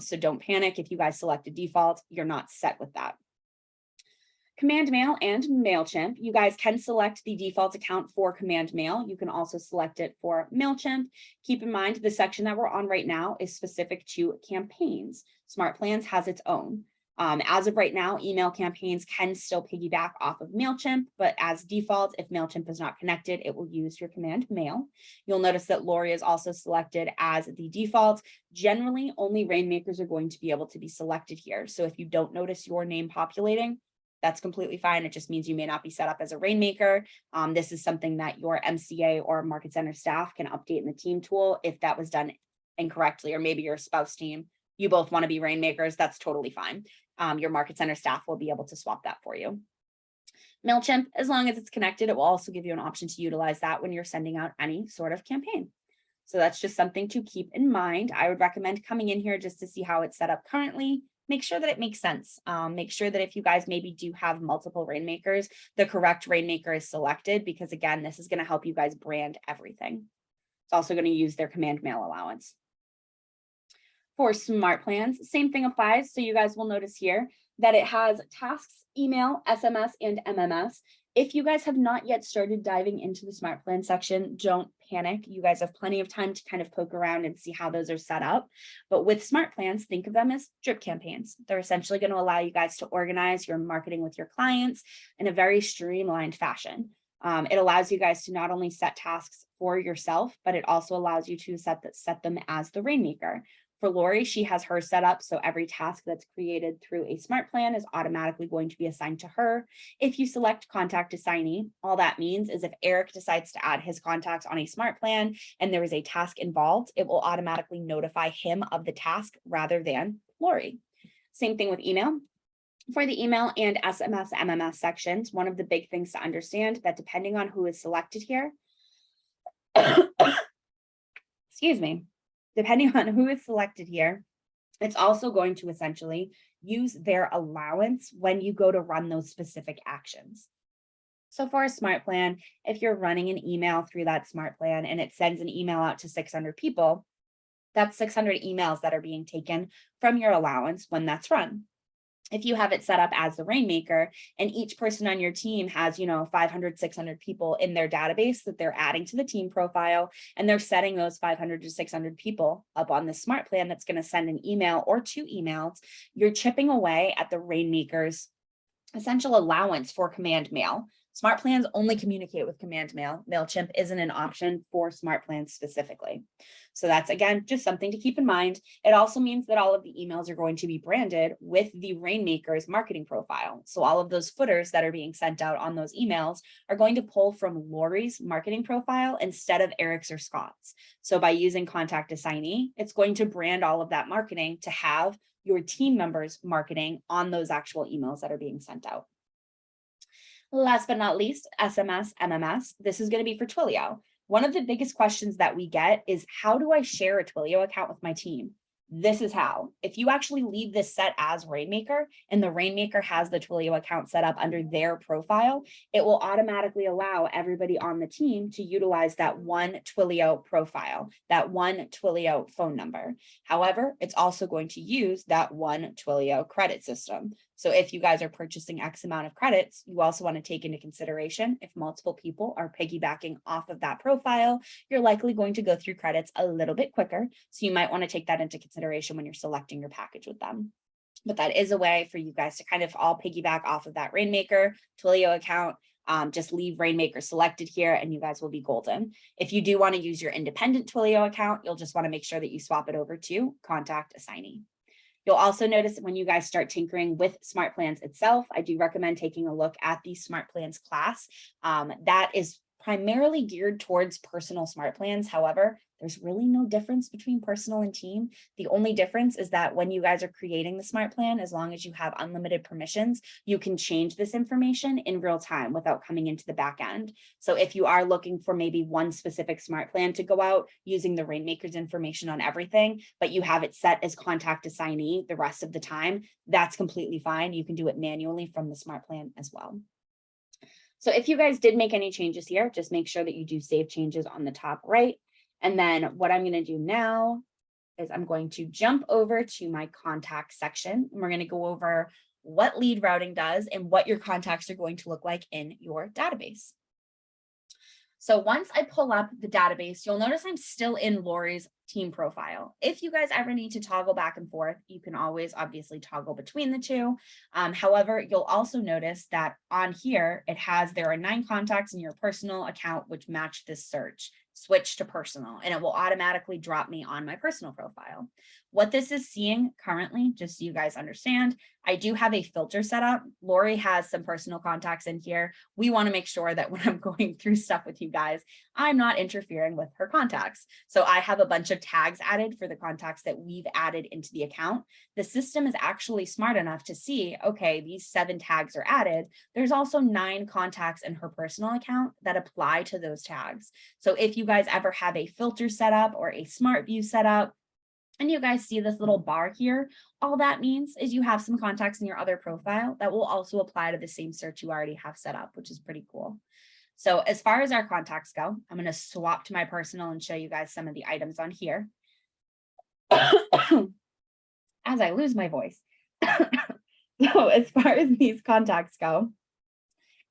So don't panic if you guys select a default, you're not set with that. Command Mail and MailChimp, you guys can select the default account for Command Mail. You can also select it for MailChimp. Keep in mind, the section that we're on right now is specific to campaigns. Smart Plans has its own. As of right now, email campaigns can still piggyback off of MailChimp, but as default, if MailChimp is not connected, it will use your Command Mail. You'll notice that Lori is also selected as the default. Generally, only Rainmakers are going to be able to be selected here. So if you don't notice your name populating, that's completely fine. It just means you may not be set up as a Rainmaker. This is something that your MCA or Market Center staff can update in the team tool if that was done incorrectly, or maybe your spouse team, you both want to be Rainmakers, that's totally fine. Your Market Center staff will be able to swap that for you. MailChimp, as long as it's connected, it will also give you an option to utilize that when you're sending out any sort of campaign. So that's just something to keep in mind. I would recommend coming in here just to see how it's set up currently. Make sure that it makes sense. Make sure that if you guys maybe do have multiple Rainmakers, the correct Rainmaker is selected, because again, this is going to help you guys brand everything. It's also going to use their Command Mail allowance. For Smart Plans, same thing applies. So you guys will notice here that it has tasks, email, SMS, and MMS. If you guys have not yet started diving into the Smart Plan section, don't panic. You guys have plenty of time to kind of poke around and see how those are set up. But with Smart Plans, think of them as drip campaigns. They're essentially going to allow you guys to organize your marketing with your clients in a very streamlined fashion. It allows you guys to not only set tasks for yourself, but it also allows you to set them as the Rainmaker. For Lori, she has her set up, so every task that's created through a Smart Plan is automatically going to be assigned to her. If you select Contact Assignee, all that means is if Eric decides to add his contacts on a Smart Plan and there is a task involved, it will automatically notify him of the task rather than Lori. Same thing with email. For the email and SMS, MMS sections, one of the big things to understand that depending on who is selected here, excuse me, depending on who is selected here, it's also going to essentially use their allowance when you go to run those specific actions. So for a Smart Plan, if you're running an email through that Smart Plan and it sends an email out to 600 people, That's 600 emails that are being taken from your allowance when that's run. If you have it set up as the Rainmaker and each person on your team has, 500, 600 people in their database that they're adding to the team profile, and they're setting those 500 to 600 people up on the smart plan that's going to send an email or 2 emails, you're chipping away at the Rainmaker's essential allowance for command mail. Smart plans only communicate with command mail. MailChimp isn't an option for smart plans specifically. So that's, again, just something to keep in mind. It also means that all of the emails are going to be branded with the Rainmaker's marketing profile. So all of those footers that are being sent out on those emails are going to pull from Lori's marketing profile instead of Eric's or Scott's. So by using Contact Assignee, it's going to brand all of that marketing to have your team members' marketing on those actual emails that are being sent out. Last but not least, SMS, MMS. This is going to be for Twilio. One of the biggest questions that we get is, how do I share a Twilio account with my team? This is how. If you actually leave this set as Rainmaker and the Rainmaker has the Twilio account set up under their profile, it will automatically allow everybody on the team to utilize that one Twilio profile, that one Twilio phone number. However, it's also going to use that one Twilio credit system. So if you guys are purchasing X amount of credits, you also want to take into consideration if multiple people are piggybacking off of that profile, you're likely going to go through credits a little bit quicker. So you might want to take that into consideration when you're selecting your package with them. But that is a way for you guys to kind of all piggyback off of that Rainmaker Twilio account. Just leave Rainmaker selected here and you guys will be golden. If you do want to use your independent Twilio account, you'll just want to make sure that you swap it over to Contact Assignee. You'll also notice when you guys start tinkering with Smart Plans itself, I do recommend taking a look at the Smart Plans class. That is primarily geared towards personal smart plans. However, there's really no difference between personal and team. The only difference is that when you guys are creating the smart plan, as long as you have unlimited permissions, you can change this information in real time without coming into the back end. So if you are looking for maybe one specific smart plan to go out using the Rainmaker's information on everything, but you have it set as Contact Assignee the rest of the time, that's completely fine. You can do it manually from the smart plan as well. So if you guys did make any changes here, just make sure that you do save changes on the top right. And then what I'm going to do now is I'm going to jump over to my contacts section, and we're going to go over what lead routing does and what your contacts are going to look like in your database. So once I pull up the database, you'll notice I'm still in Lori's team profile. If you guys ever need to toggle back and forth, you can always obviously toggle between the two. However, you'll also notice that on here, there are 9 contacts in your personal account, which match this search. Switch to personal, and it will automatically drop me on my personal profile. What this is seeing currently, just so you guys understand, I do have a filter set up. Lori has some personal contacts in here. We want to make sure that when I'm going through stuff with you guys, I'm not interfering with her contacts. So I have a bunch of tags added for the contacts that we've added into the account. The system is actually smart enough to see, okay, these 7 tags are added. There's also 9 contacts in her personal account that apply to those tags. So if you guys ever have a filter set up or a smart view set up, and you guys see this little bar here, all that means is you have some contacts in your other profile that will also apply to the same search you already have set up, which is pretty cool. So as far as our contacts go, I'm going to swap to my personal and show you guys some of the items on here. As I lose my voice. So as far as these contacts go,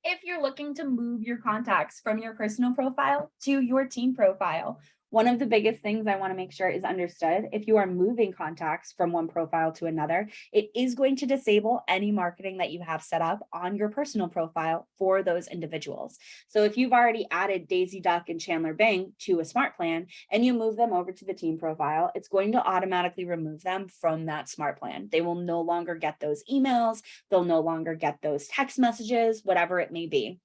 if you're looking to move your contacts from your personal profile to your team profile, one of the biggest things I want to make sure is understood, if you are moving contacts from one profile to another, it is going to disable any marketing that you have set up on your personal profile for those individuals. So if you've already added Daisy Duck and Chandler Bing to a smart plan and you move them over to the team profile, it's going to automatically remove them from that smart plan. They will no longer get those emails. They'll no longer get those text messages, whatever it may be.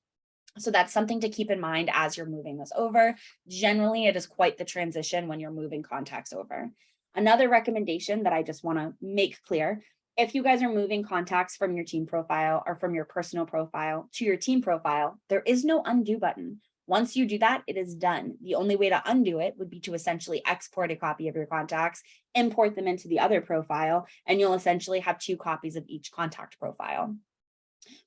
So that's something to keep in mind as you're moving this over. Generally, it is quite the transition when you're moving contacts over. Another recommendation that I just want to make clear, if you guys are moving contacts from your team profile or from your personal profile to your team profile, there is no undo button. Once you do that, it is done. The only way to undo it would be to essentially export a copy of your contacts, import them into the other profile, and you'll essentially have 2 copies of each contact profile.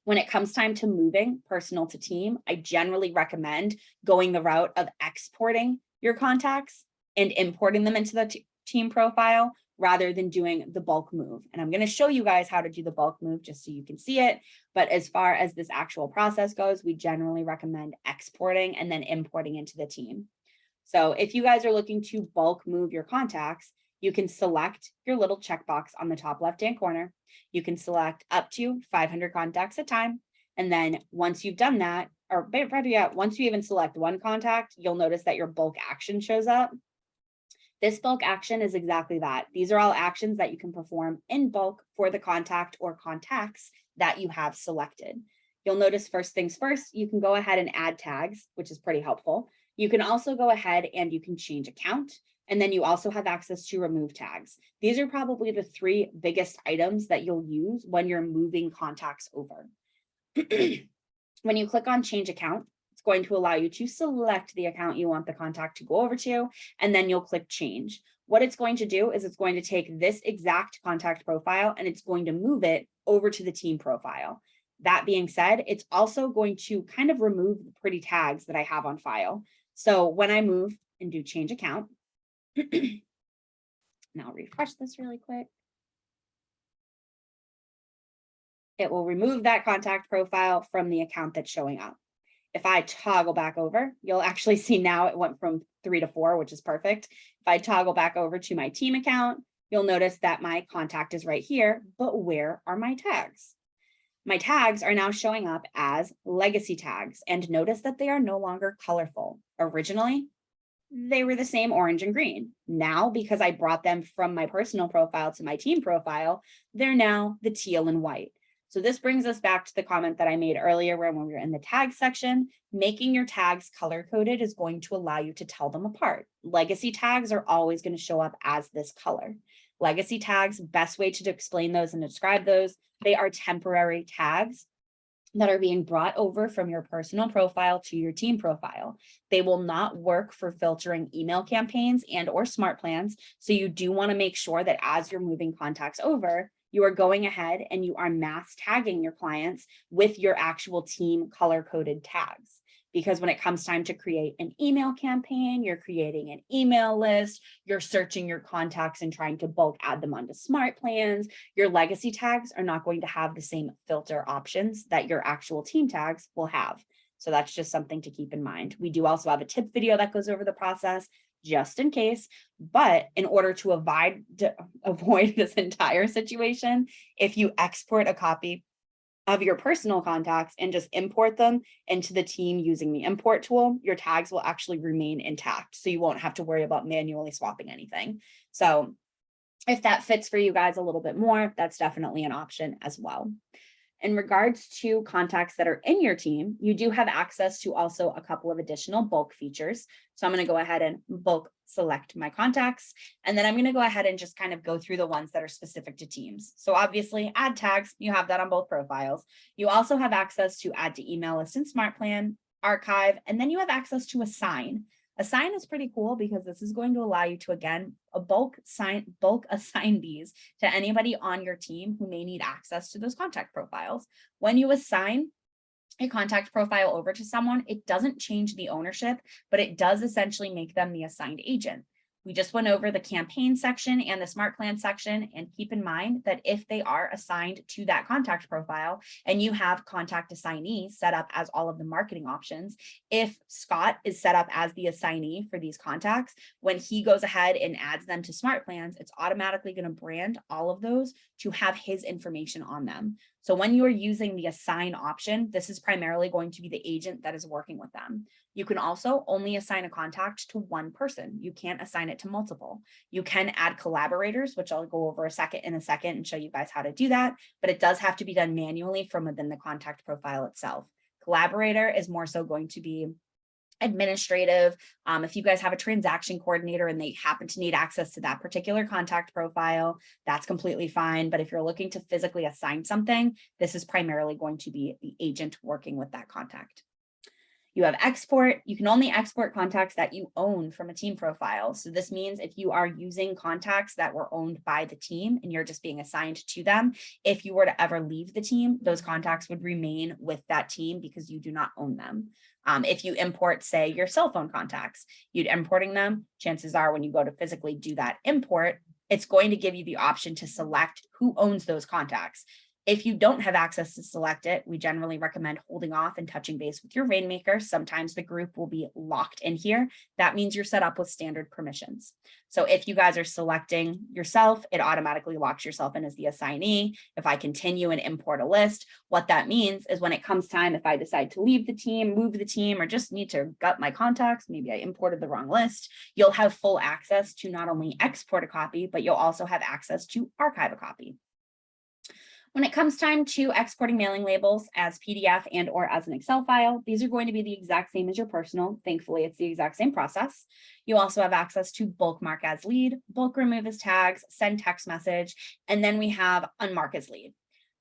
When it comes time to moving personal to team, I generally recommend going the route of exporting your contacts and importing them into team profile rather than doing the bulk move. And I'm going to show you guys how to do the bulk move just so you can see it. But as far as this actual process goes, we generally recommend exporting and then importing into the team. So if you guys are looking to bulk move your contacts, you can select your little checkbox on the top left-hand corner. You can select up to 500 contacts at a time. And then once you've done that, or better yet, once you even select one contact, you'll notice that your bulk action shows up. This bulk action is exactly that. These are all actions that you can perform in bulk for the contact or contacts that you have selected. You'll notice first things first, you can go ahead and add tags, which is pretty helpful. You can also go ahead and you can change account. And then you also have access to remove tags. These are probably the 3 biggest items that you'll use when you're moving contacts over. When you click on change account, it's going to allow you to select the account you want the contact to go over to, and then you'll click change. What it's going to do is it's going to take this exact contact profile and it's going to move it over to the team profile. That being said, it's also going to kind of remove the pretty tags that I have on file. So when I move and do change account, and I'll refresh this really quick. It will remove that contact profile from the account that's showing up. If I toggle back over, you'll actually see now it went from 3 to 4, which is perfect. If I toggle back over to my team account, you'll notice that my contact is right here, but where are my tags? My tags are now showing up as legacy tags, and notice that they are no longer colorful. Originally, they were the same orange and green. Now, because I brought them from my personal profile to my team profile, they're now the teal and white. So this brings us back to the comment that I made earlier where when we were in the tag section, making your tags color-coded is going to allow you to tell them apart. Legacy tags are always going to show up as this color. Legacy tags, best way to explain those and describe those, they are temporary tags that are being brought over from your personal profile to your team profile. They will not work for filtering email campaigns and or smart plans. So you do want to make sure that as you're moving contacts over, you are going ahead and you are mass tagging your clients with your actual team color-coded tags. Because when it comes time to create an email campaign, you're creating an email list, you're searching your contacts and trying to bulk add them onto smart plans, your legacy tags are not going to have the same filter options that your actual team tags will have. So that's just something to keep in mind. We do also have a tip video that goes over the process just in case, but in order to avoid this entire situation, if you export a copy of your personal contacts and just import them into the team using the import tool, your tags will actually remain intact. So you won't have to worry about manually swapping anything. So if that fits for you guys a little bit more, that's definitely an option as well. In regards to contacts that are in your team, you do have access to also a couple of additional bulk features. So I'm going to go ahead and bulk select my contacts, and then I'm going to go ahead and just kind of go through the ones that are specific to teams. So obviously add tags, you have that on both profiles. You also have access to add to email list and smart plan, archive, and then you have access to assign. Assign is pretty cool because this is going to allow you to, again, bulk assign these to anybody on your team who may need access to those contact profiles. When you assign a contact profile over to someone, it doesn't change the ownership, but it does essentially make them the assigned agent. We just went over the campaign section and the smart plan section, and keep in mind that if they are assigned to that contact profile and you have contact assignee set up as all of the marketing options, if Scott is set up as the assignee for these contacts, when he goes ahead and adds them to smart plans, it's automatically going to brand all of those to have his information on them. So when you're using the assign option, this is primarily going to be the agent that is working with them. You can also only assign a contact to one person. You can't assign it to multiple. You can add collaborators, which I'll go over in a second and show you guys how to do that, but it does have to be done manually from within the contact profile itself. Collaborator is more so going to be administrative. If you guys have a transaction coordinator and they happen to need access to that particular contact profile, that's completely fine. But if you're looking to physically assign something, this is primarily going to be the agent working with that contact. You have export. You can only export contacts that you own from a team profile. So this means if you are using contacts that were owned by the team and you're just being assigned to them, if you were to ever leave the team, those contacts would remain with that team because you do not own them. If you import, say, your cell phone contacts, you'd importing them, chances are when you go to physically do that import, it's going to give you the option to select who owns those contacts. If you don't have access to select it, we generally recommend holding off and touching base with your rainmaker. Sometimes the group will be locked in here. That means you're set up with standard permissions. So if you guys are selecting yourself, it automatically locks yourself in as the assignee. If I continue and import a list, what that means is when it comes time, if I decide to leave the team, move the team, or just need to gut my contacts, maybe I imported the wrong list, you'll have full access to not only export a copy, but you'll also have access to archive a copy. When it comes time to exporting mailing labels as PDF and or as an Excel file, these are going to be the exact same as your personal. Thankfully, it's the exact same process. You also have access to bulk mark as lead, bulk remove as tags, send text message, and then we have unmark as lead.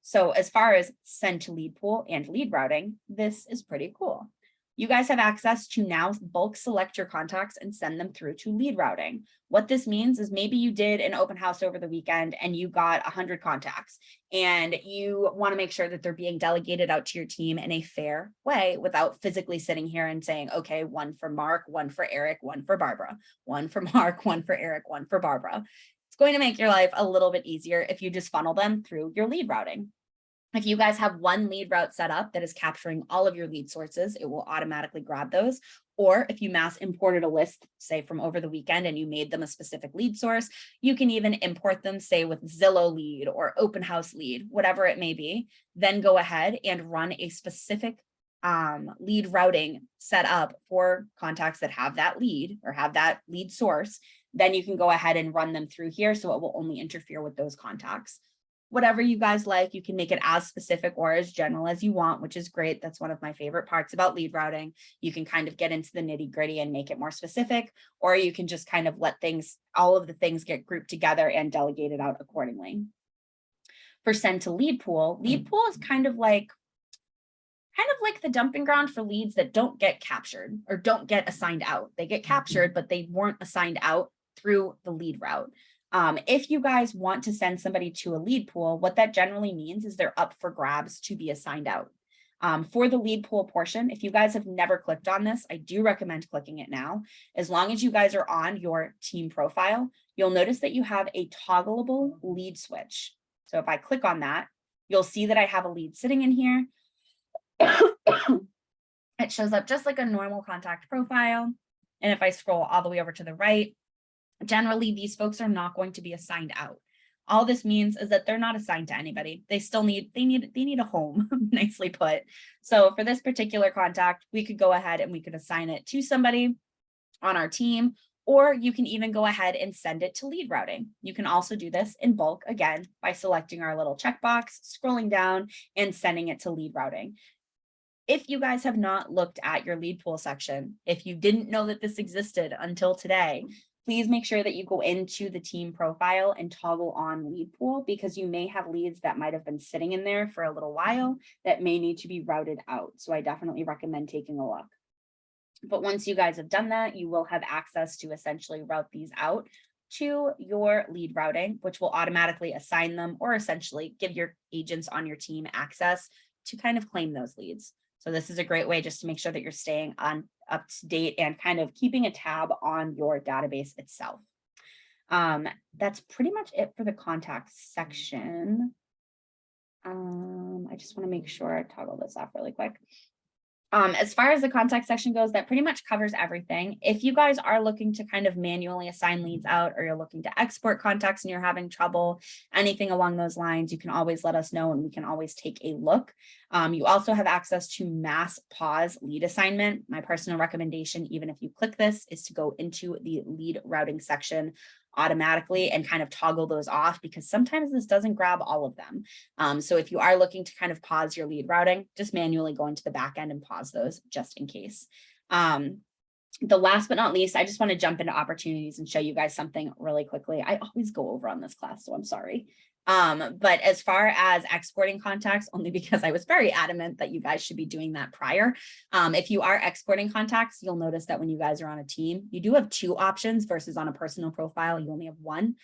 So as far as send to lead pool and lead routing, this is pretty cool. You guys have access to now bulk select your contacts and send them through to lead routing. What this means is maybe you did an open house over the weekend and you got 100 contacts and you want to make sure that they're being delegated out to your team in a fair way without physically sitting here and saying, okay, one for Mark, one for Eric, one for Barbara, one for Mark, one for Eric, one for Barbara. It's going to make your life a little bit easier if you just funnel them through your lead routing. If you guys have one lead route set up that is capturing all of your lead sources, it will automatically grab those. Or if you mass imported a list, say from over the weekend, and you made them a specific lead source, you can even import them, say with Zillow lead or open house lead, whatever it may be, then go ahead and run a specific lead routing set up for contacts that have that lead or have that lead source. Then you can go ahead and run them through here so it will only interfere with those contacts. Whatever you guys like, you can make it as specific or as general as you want, which is great. That's one of my favorite parts about lead routing. You can kind of get into the nitty gritty and make it more specific, or you can just kind of let all of the things get grouped together and delegated out accordingly. For send to lead pool is kind of like the dumping ground for leads that don't get captured or don't get assigned out. They get captured, but they weren't assigned out through the lead route. If you guys want to send somebody to a lead pool, what that generally means is they're up for grabs to be assigned out. For the lead pool portion, if you guys have never clicked on this, I do recommend clicking it now. As long as you guys are on your team profile, you'll notice that you have a toggleable lead switch. So if I click on that, you'll see that I have a lead sitting in here. It shows up just like a normal contact profile. And if I scroll all the way over to the right, generally, these folks are not going to be assigned out. All this means is that they're not assigned to anybody. They still need a home, nicely put. So for this particular contact, we could go ahead and we could assign it to somebody on our team, or you can even go ahead and send it to lead routing. You can also do this in bulk, again, by selecting our little checkbox, scrolling down, and sending it to lead routing. If you guys have not looked at your lead pool section, if you didn't know that this existed until today, please make sure that you go into the team profile and toggle on lead pool, because you may have leads that might have been sitting in there for a little while that may need to be routed out. So I definitely recommend taking a look. But once you guys have done that, you will have access to essentially route these out to your lead routing, which will automatically assign them or essentially give your agents on your team access to kind of claim those leads. So this is a great way just to make sure that you're staying up to date and kind of keeping a tab on your database itself. That's pretty much it for the contact section. I just want to make sure I toggle this off really quick. As far as the contact section goes, that pretty much covers everything. If you guys are looking to kind of manually assign leads out, or you're looking to export contacts and you're having trouble, anything along those lines, you can always let us know and we can always take a look. You also have access to mass pause lead assignment. My personal recommendation, even if you click this, is to go into the lead routing section automatically and kind of toggle those off, because sometimes this doesn't grab all of them. So if you are looking to kind of pause your lead routing, just manually go into the back end and pause those just in case. The last but not least, I just want to jump into opportunities and show you guys something really quickly. I always go over on this class, so I'm sorry. But as far as exporting contacts, only because I was very adamant that you guys should be doing that prior. If you are exporting contacts, you'll notice that when you guys are on a team, you do have 2 options versus on a personal profile, you only have 1.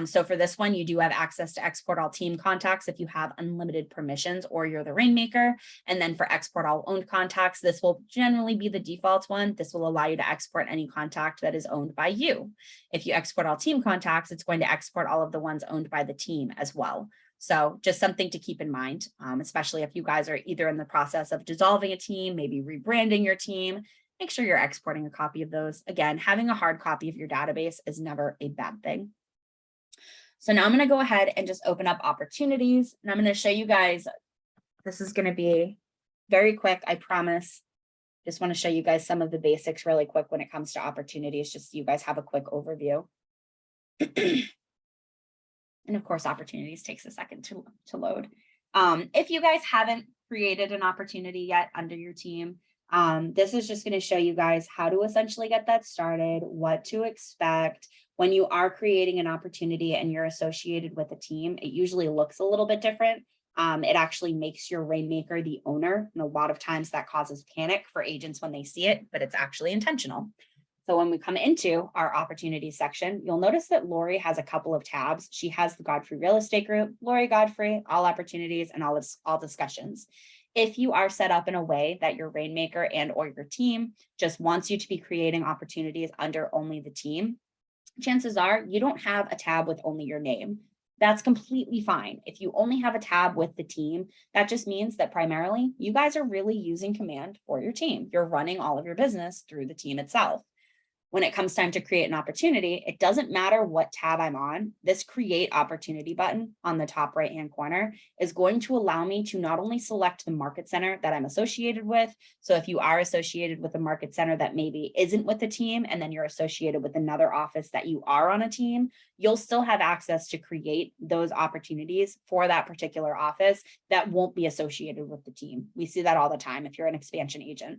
So for this one, you do have access to export all team contacts if you have unlimited permissions or you're the rainmaker. And then for export all owned contacts, this will generally be the default one. This will allow you to export any contact that is owned by you. If you export all team contacts, it's going to export all of the ones owned by the team as well. So just something to keep in mind, especially if you guys are either in the process of dissolving a team, maybe rebranding your team, make sure you're exporting a copy of those. Again, having a hard copy of your database is never a bad thing. So now I'm going to go ahead and just open up opportunities, and I'm going to show you guys, this is going to be very quick, I promise. Just want to show you guys some of the basics really quick when it comes to opportunities, just so you guys have a quick overview. And of course, opportunities takes a second to load. If you guys haven't created an opportunity yet under your team, this is just going to show you guys how to essentially get that started, what to expect. When you are creating an opportunity and you're associated with a team, it usually looks a little bit different. It actually makes your rainmaker the owner. And a lot of times that causes panic for agents when they see it, but it's actually intentional. So when we come into our opportunities section, you'll notice that Lori has a couple of tabs. She has the Godfrey Real Estate Group, Lori Godfrey, all opportunities, and all discussions. If you are set up in a way that your rainmaker and or your team just wants you to be creating opportunities under only the team, chances are you don't have a tab with only your name. That's completely fine. If you only have a tab with the team, that just means that primarily you guys are really using command for your team. You're running all of your business through the team itself. When it comes time to create an opportunity, it doesn't matter what tab I'm on. This create opportunity button on the top right-hand corner is going to allow me to not only select the market center that I'm associated with. So if you are associated with a market center that maybe isn't with the team, and then you're associated with another office that you are on a team, you'll still have access to create those opportunities for that particular office that won't be associated with the team. We see that all the time if you're an expansion agent.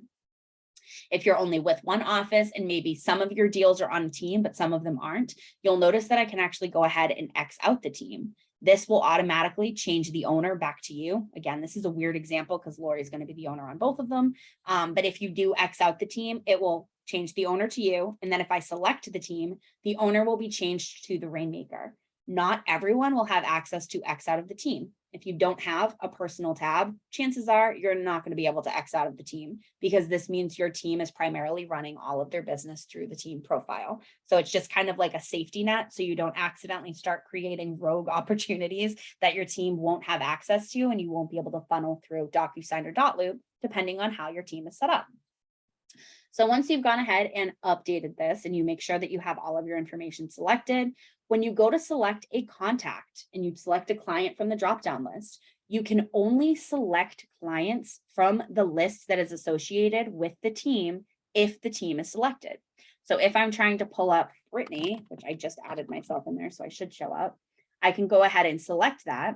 If you're only with one office and maybe some of your deals are on a team, but some of them aren't, you'll notice that I can actually go ahead and X out the team. This will automatically change the owner back to you. Again, this is a weird example because Lori is going to be the owner on both of them. But if you do X out the team, it will change the owner to you. And then if I select the team, the owner will be changed to the rainmaker. Not everyone will have access to X out of the team. If you don't have a personal tab, chances are you're not going to be able to X out of the team, because this means your team is primarily running all of their business through the team profile. So it's just kind of like a safety net, so you don't accidentally start creating rogue opportunities that your team won't have access to, and you won't be able to funnel through DocuSign or Dotloop, depending on how your team is set up. So once you've gone ahead and updated this and you make sure that you have all of your information selected, when you go to select a contact and you select a client from the drop-down list, you can only select clients from the list that is associated with the team if the team is selected. So if I'm trying to pull up Brittany, which I just added myself in there, so I should show up, I can go ahead and select that.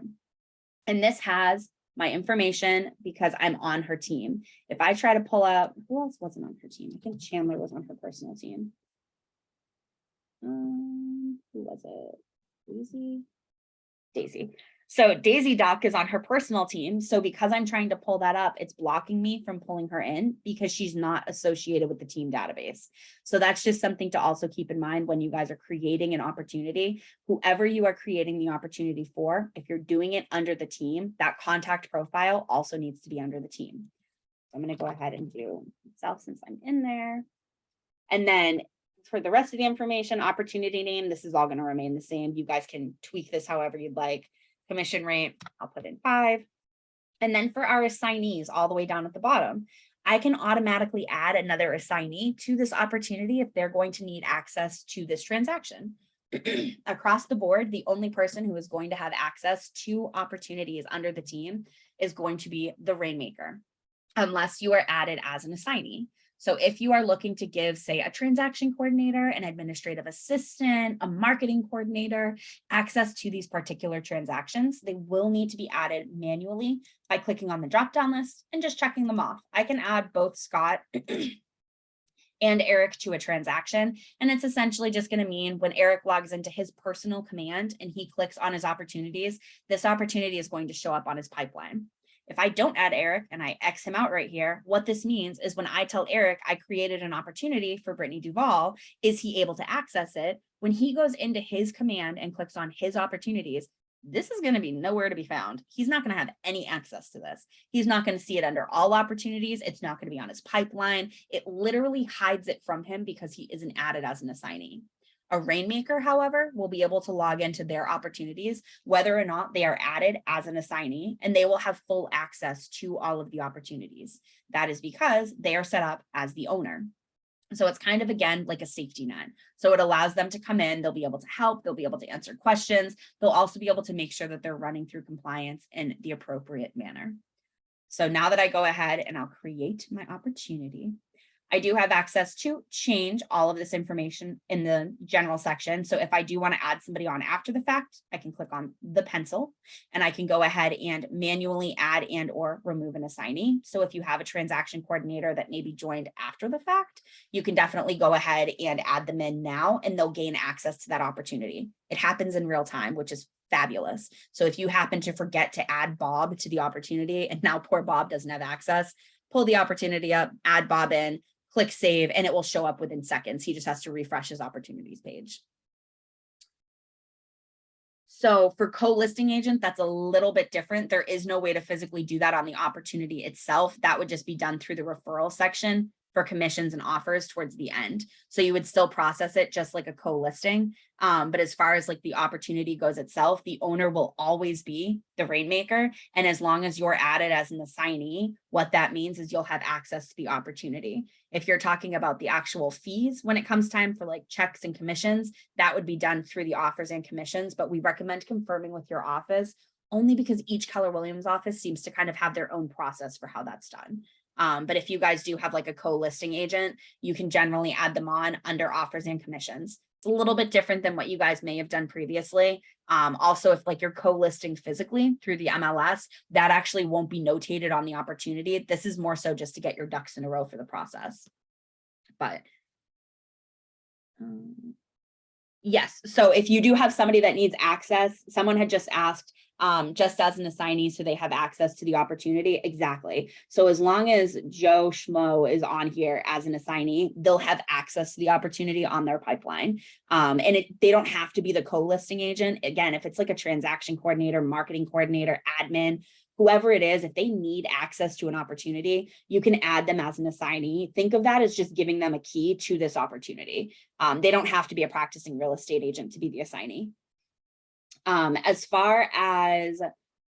And this has my information because I'm on her team. If I try to pull up, who else wasn't on her team? I think Chandler was on her personal team. Who was it? Daisy. So Daisy Doc is on her personal team. So because I'm trying to pull that up, it's blocking me from pulling her in because she's not associated with the team database. So that's just something to also keep in mind when you guys are creating an opportunity. Whoever you are creating the opportunity for, if you're doing it under the team, that contact profile also needs to be under the team. So I'm going to go ahead and do myself since I'm in there. And then for the rest of the information, opportunity name, this is all going to remain the same. You guys can tweak this however you'd like. Commission rate, I'll put in 5. And then for our assignees all the way down at the bottom, I can automatically add another assignee to this opportunity if they're going to need access to this transaction. Across the board, the only person who is going to have access to opportunities under the team is going to be the rainmaker, unless you are added as an assignee. So if you are looking to give, say, a transaction coordinator, an administrative assistant, a marketing coordinator, access to these particular transactions, they will need to be added manually by clicking on the drop-down list and just checking them off. I can add both Scott and Eric to a transaction. And it's essentially just going to mean when Eric logs into his personal command and he clicks on his opportunities, this opportunity is going to show up on his pipeline. If I don't add Eric and I X him out right here, what this means is when I tell Eric I created an opportunity for Brittany Duvall, is he able to access it? When he goes into his command and clicks on his opportunities, this is going to be nowhere to be found. He's not going to have any access to this. He's not going to see it under all opportunities. It's not going to be on his pipeline. It literally hides it from him because he isn't added as an assignee. A Rainmaker, however, will be able to log into their opportunities, whether or not they are added as an assignee, and they will have full access to all of the opportunities. That is because they are set up as the owner. So it's kind of, again, like a safety net. So it allows them to come in, they'll be able to help, they'll be able to answer questions. They'll also be able to make sure that they're running through compliance in the appropriate manner. So now that I go ahead and I'll create my opportunity, I do have access to change all of this information in the general section. So if I do want to add somebody on after the fact, I can click on the pencil and I can go ahead and manually add and or remove an assignee. So if you have a transaction coordinator that maybe joined after the fact, you can definitely go ahead and add them in now and they'll gain access to that opportunity. It happens in real time, which is fabulous. So if you happen to forget to add Bob to the opportunity and now poor Bob doesn't have access, pull the opportunity up, add Bob in, click save, and it will show up within seconds. He just has to refresh his opportunities page. So for co-listing agent, that's a little bit different. There is no way to physically do that on the opportunity itself. That would just be done through the referral section for commissions and offers towards the end. So you would still process it just like a co-listing. But as far as like the opportunity goes itself, the owner will always be the Rainmaker. And as long as you're added as an assignee, what that means is you'll have access to the opportunity. If you're talking about the actual fees, when it comes time for like checks and commissions, that would be done through the offers and commissions. But we recommend confirming with your office only because each Keller Williams office seems to kind of have their own process for how that's done. But if you guys do have like a co-listing agent, you can generally add them on under offers and commissions. It's a little bit different than what you guys may have done previously. Also, if like you're co-listing physically through the MLS, that actually won't be notated on the opportunity. This is more so just to get your ducks in a row for the process. But yes, so if you do have somebody that needs access, someone had just asked, just as an assignee, so they have access to the opportunity. Exactly. So as long as Joe Schmo is on here as an assignee, they'll have access to the opportunity on their pipeline. And they don't have to be the co-listing agent. Again, if it's like a transaction coordinator, marketing coordinator, admin, whoever it is, if they need access to an opportunity, you can add them as an assignee. Think of that as just giving them a key to this opportunity. They don't have to be a practicing real estate agent to be the assignee. As far as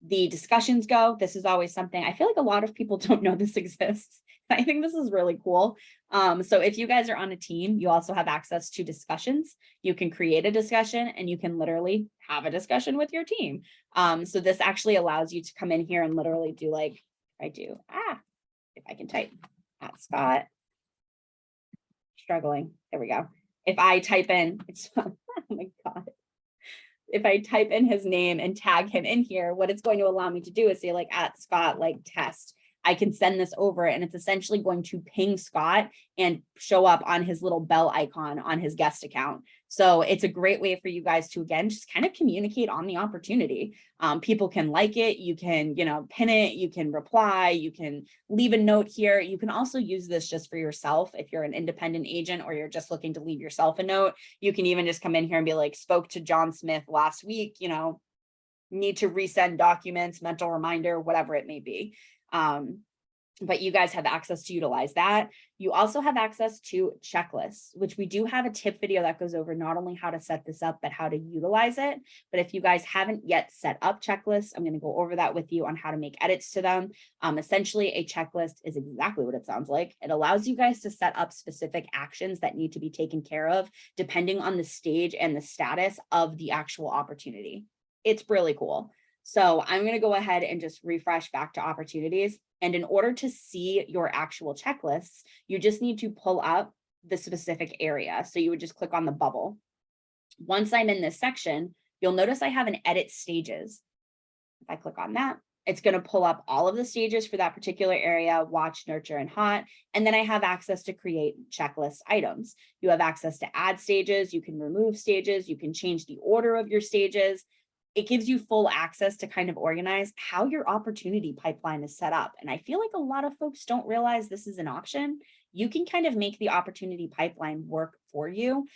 the discussions go, this is always something I feel like a lot of people don't know this exists. I think this is really cool. So if you guys are on a team, you also have access to discussions. You can create a discussion and you can literally have a discussion with your team. So this actually allows you to come in here and literally do like if I can type at Scott, struggling. There we go. If I type in, oh my God. If I type in his name and tag him in here, what it's going to allow me to do is say like at Scott, like test. I can send this over and it's essentially going to ping Scott and show up on his little bell icon on his guest account. So it's a great way for you guys to, again, just kind of communicate on the opportunity. People can like it. You can, pin it, you can reply, you can leave a note here. You can also use this just for yourself. If you're an independent agent or you're just looking to leave yourself a note, you can even just come in here and be like, spoke to John Smith last week, need to resend documents, mental reminder, whatever it may be. But you guys have access to utilize that. You also have access to checklists, which we do have a tip video that goes over not only how to set this up, but how to utilize it. But if you guys haven't yet set up checklists, I'm going to go over that with you on how to make edits to them. Essentially, a checklist is exactly what it sounds like. It allows you guys to set up specific actions that need to be taken care of, depending on the stage and the status of the actual opportunity. It's really cool. So I'm going to go ahead and just refresh back to opportunities. And in order to see your actual checklists, you just need to pull up the specific area. So you would just click on the bubble. Once I'm in this section, you'll notice I have an edit stages. If I click on that, It's going to pull up all of the stages for that particular area, watch, nurture, and hot. And then I have access to create checklist items. You have access to add stages. You can remove stages. You can change the order of your stages. It gives you full access to kind of organize how your opportunity pipeline is set up. And I feel like a lot of folks don't realize this is an option. You can kind of make the opportunity pipeline work for you.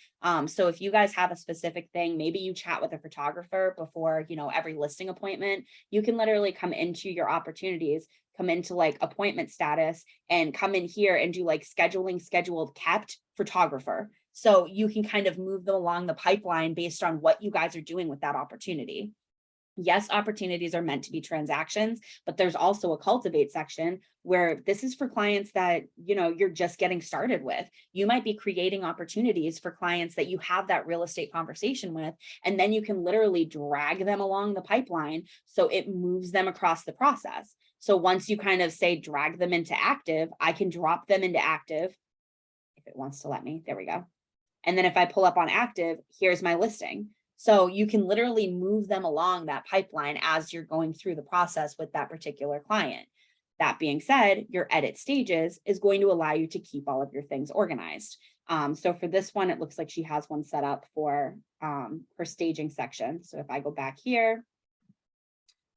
So if you guys have a specific thing, maybe you chat with a photographer before, every listing appointment, you can literally come into your opportunities, come into like appointment status, and come in here and do like scheduling, scheduled, kept photographer. So you can kind of move them along the pipeline based on what you guys are doing with that opportunity. Yes, opportunities are meant to be transactions, but there's also a cultivate section where this is for clients that, you're just getting started with. You might be creating opportunities for clients that you have that real estate conversation with, and then you can literally drag them along the pipeline so it moves them across the process. So once you kind of say drag them into active, I can drop them into active if it wants to let me. There we go. And then if I pull up on active, here's my listing. So you can literally move them along that pipeline as you're going through the process with that particular client. That being said, your edit stages is going to allow you to keep all of your things organized. So for this one, it looks like she has one set up for her staging section. So if I go back here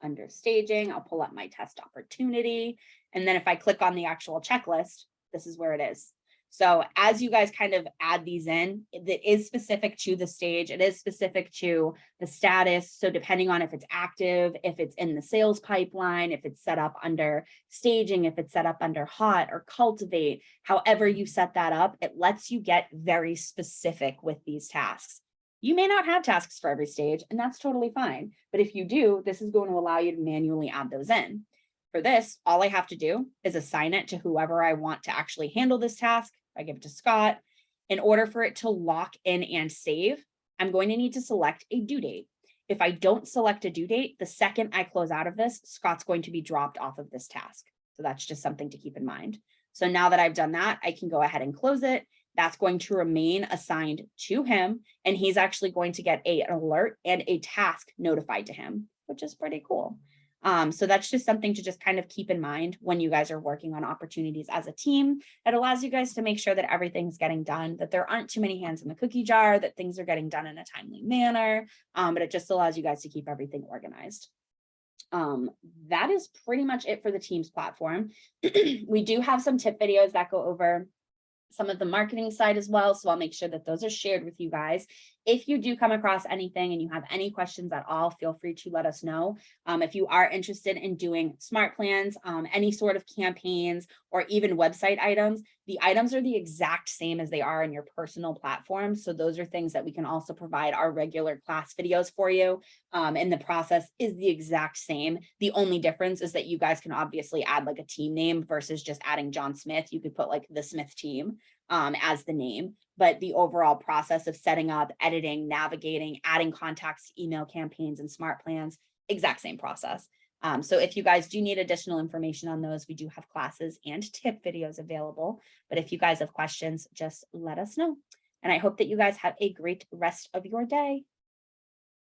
under staging, I'll pull up my test opportunity. And then if I click on the actual checklist, this is where it is. So as you guys kind of add these in, it is specific to the stage. It is specific to the status. So depending on if it's active, if it's in the sales pipeline, if it's set up under staging, if it's set up under hot or cultivate, however you set that up, it lets you get very specific with these tasks. You may not have tasks for every stage, and that's totally fine. But if you do, this is going to allow you to manually add those in. For this, all I have to do is assign it to whoever I want to actually handle this task. I give it to Scott. In order for it to lock in and save, I'm going to need to select a due date. If I don't select a due date, the second I close out of this, Scott's going to be dropped off of this task. So that's just something to keep in mind. So now that I've done that, I can go ahead and close it. That's going to remain assigned to him, and he's actually going to get an alert and a task notified to him, which is pretty cool. So that's just something to just kind of keep in mind when you guys are working on opportunities as a team. It allows you guys to make sure that everything's getting done, that there aren't too many hands in the cookie jar, that things are getting done in a timely manner, but it just allows you guys to keep everything organized. That is pretty much it for the Teams platform. We do have some tip videos that go over some of the marketing side as well. So I'll make sure that those are shared with you guys. If you do come across anything and you have any questions at all, feel free to let us know. If you are interested in doing smart plans, any sort of campaigns, or even website items, the items are the exact same as they are in your personal platform. So those are things that we can also provide our regular class videos for you. And the process is the exact same. The only difference is that you guys can obviously add like a team name versus just adding John Smith. You could put like the Smith team as the name, but the overall process of setting up, editing, navigating, adding contacts to email campaigns and smart plans, exact same process. So if you guys do need additional information on those, we do have classes and tip videos available. But if you guys have questions, just let us know. And I hope that you guys have a great rest of your day.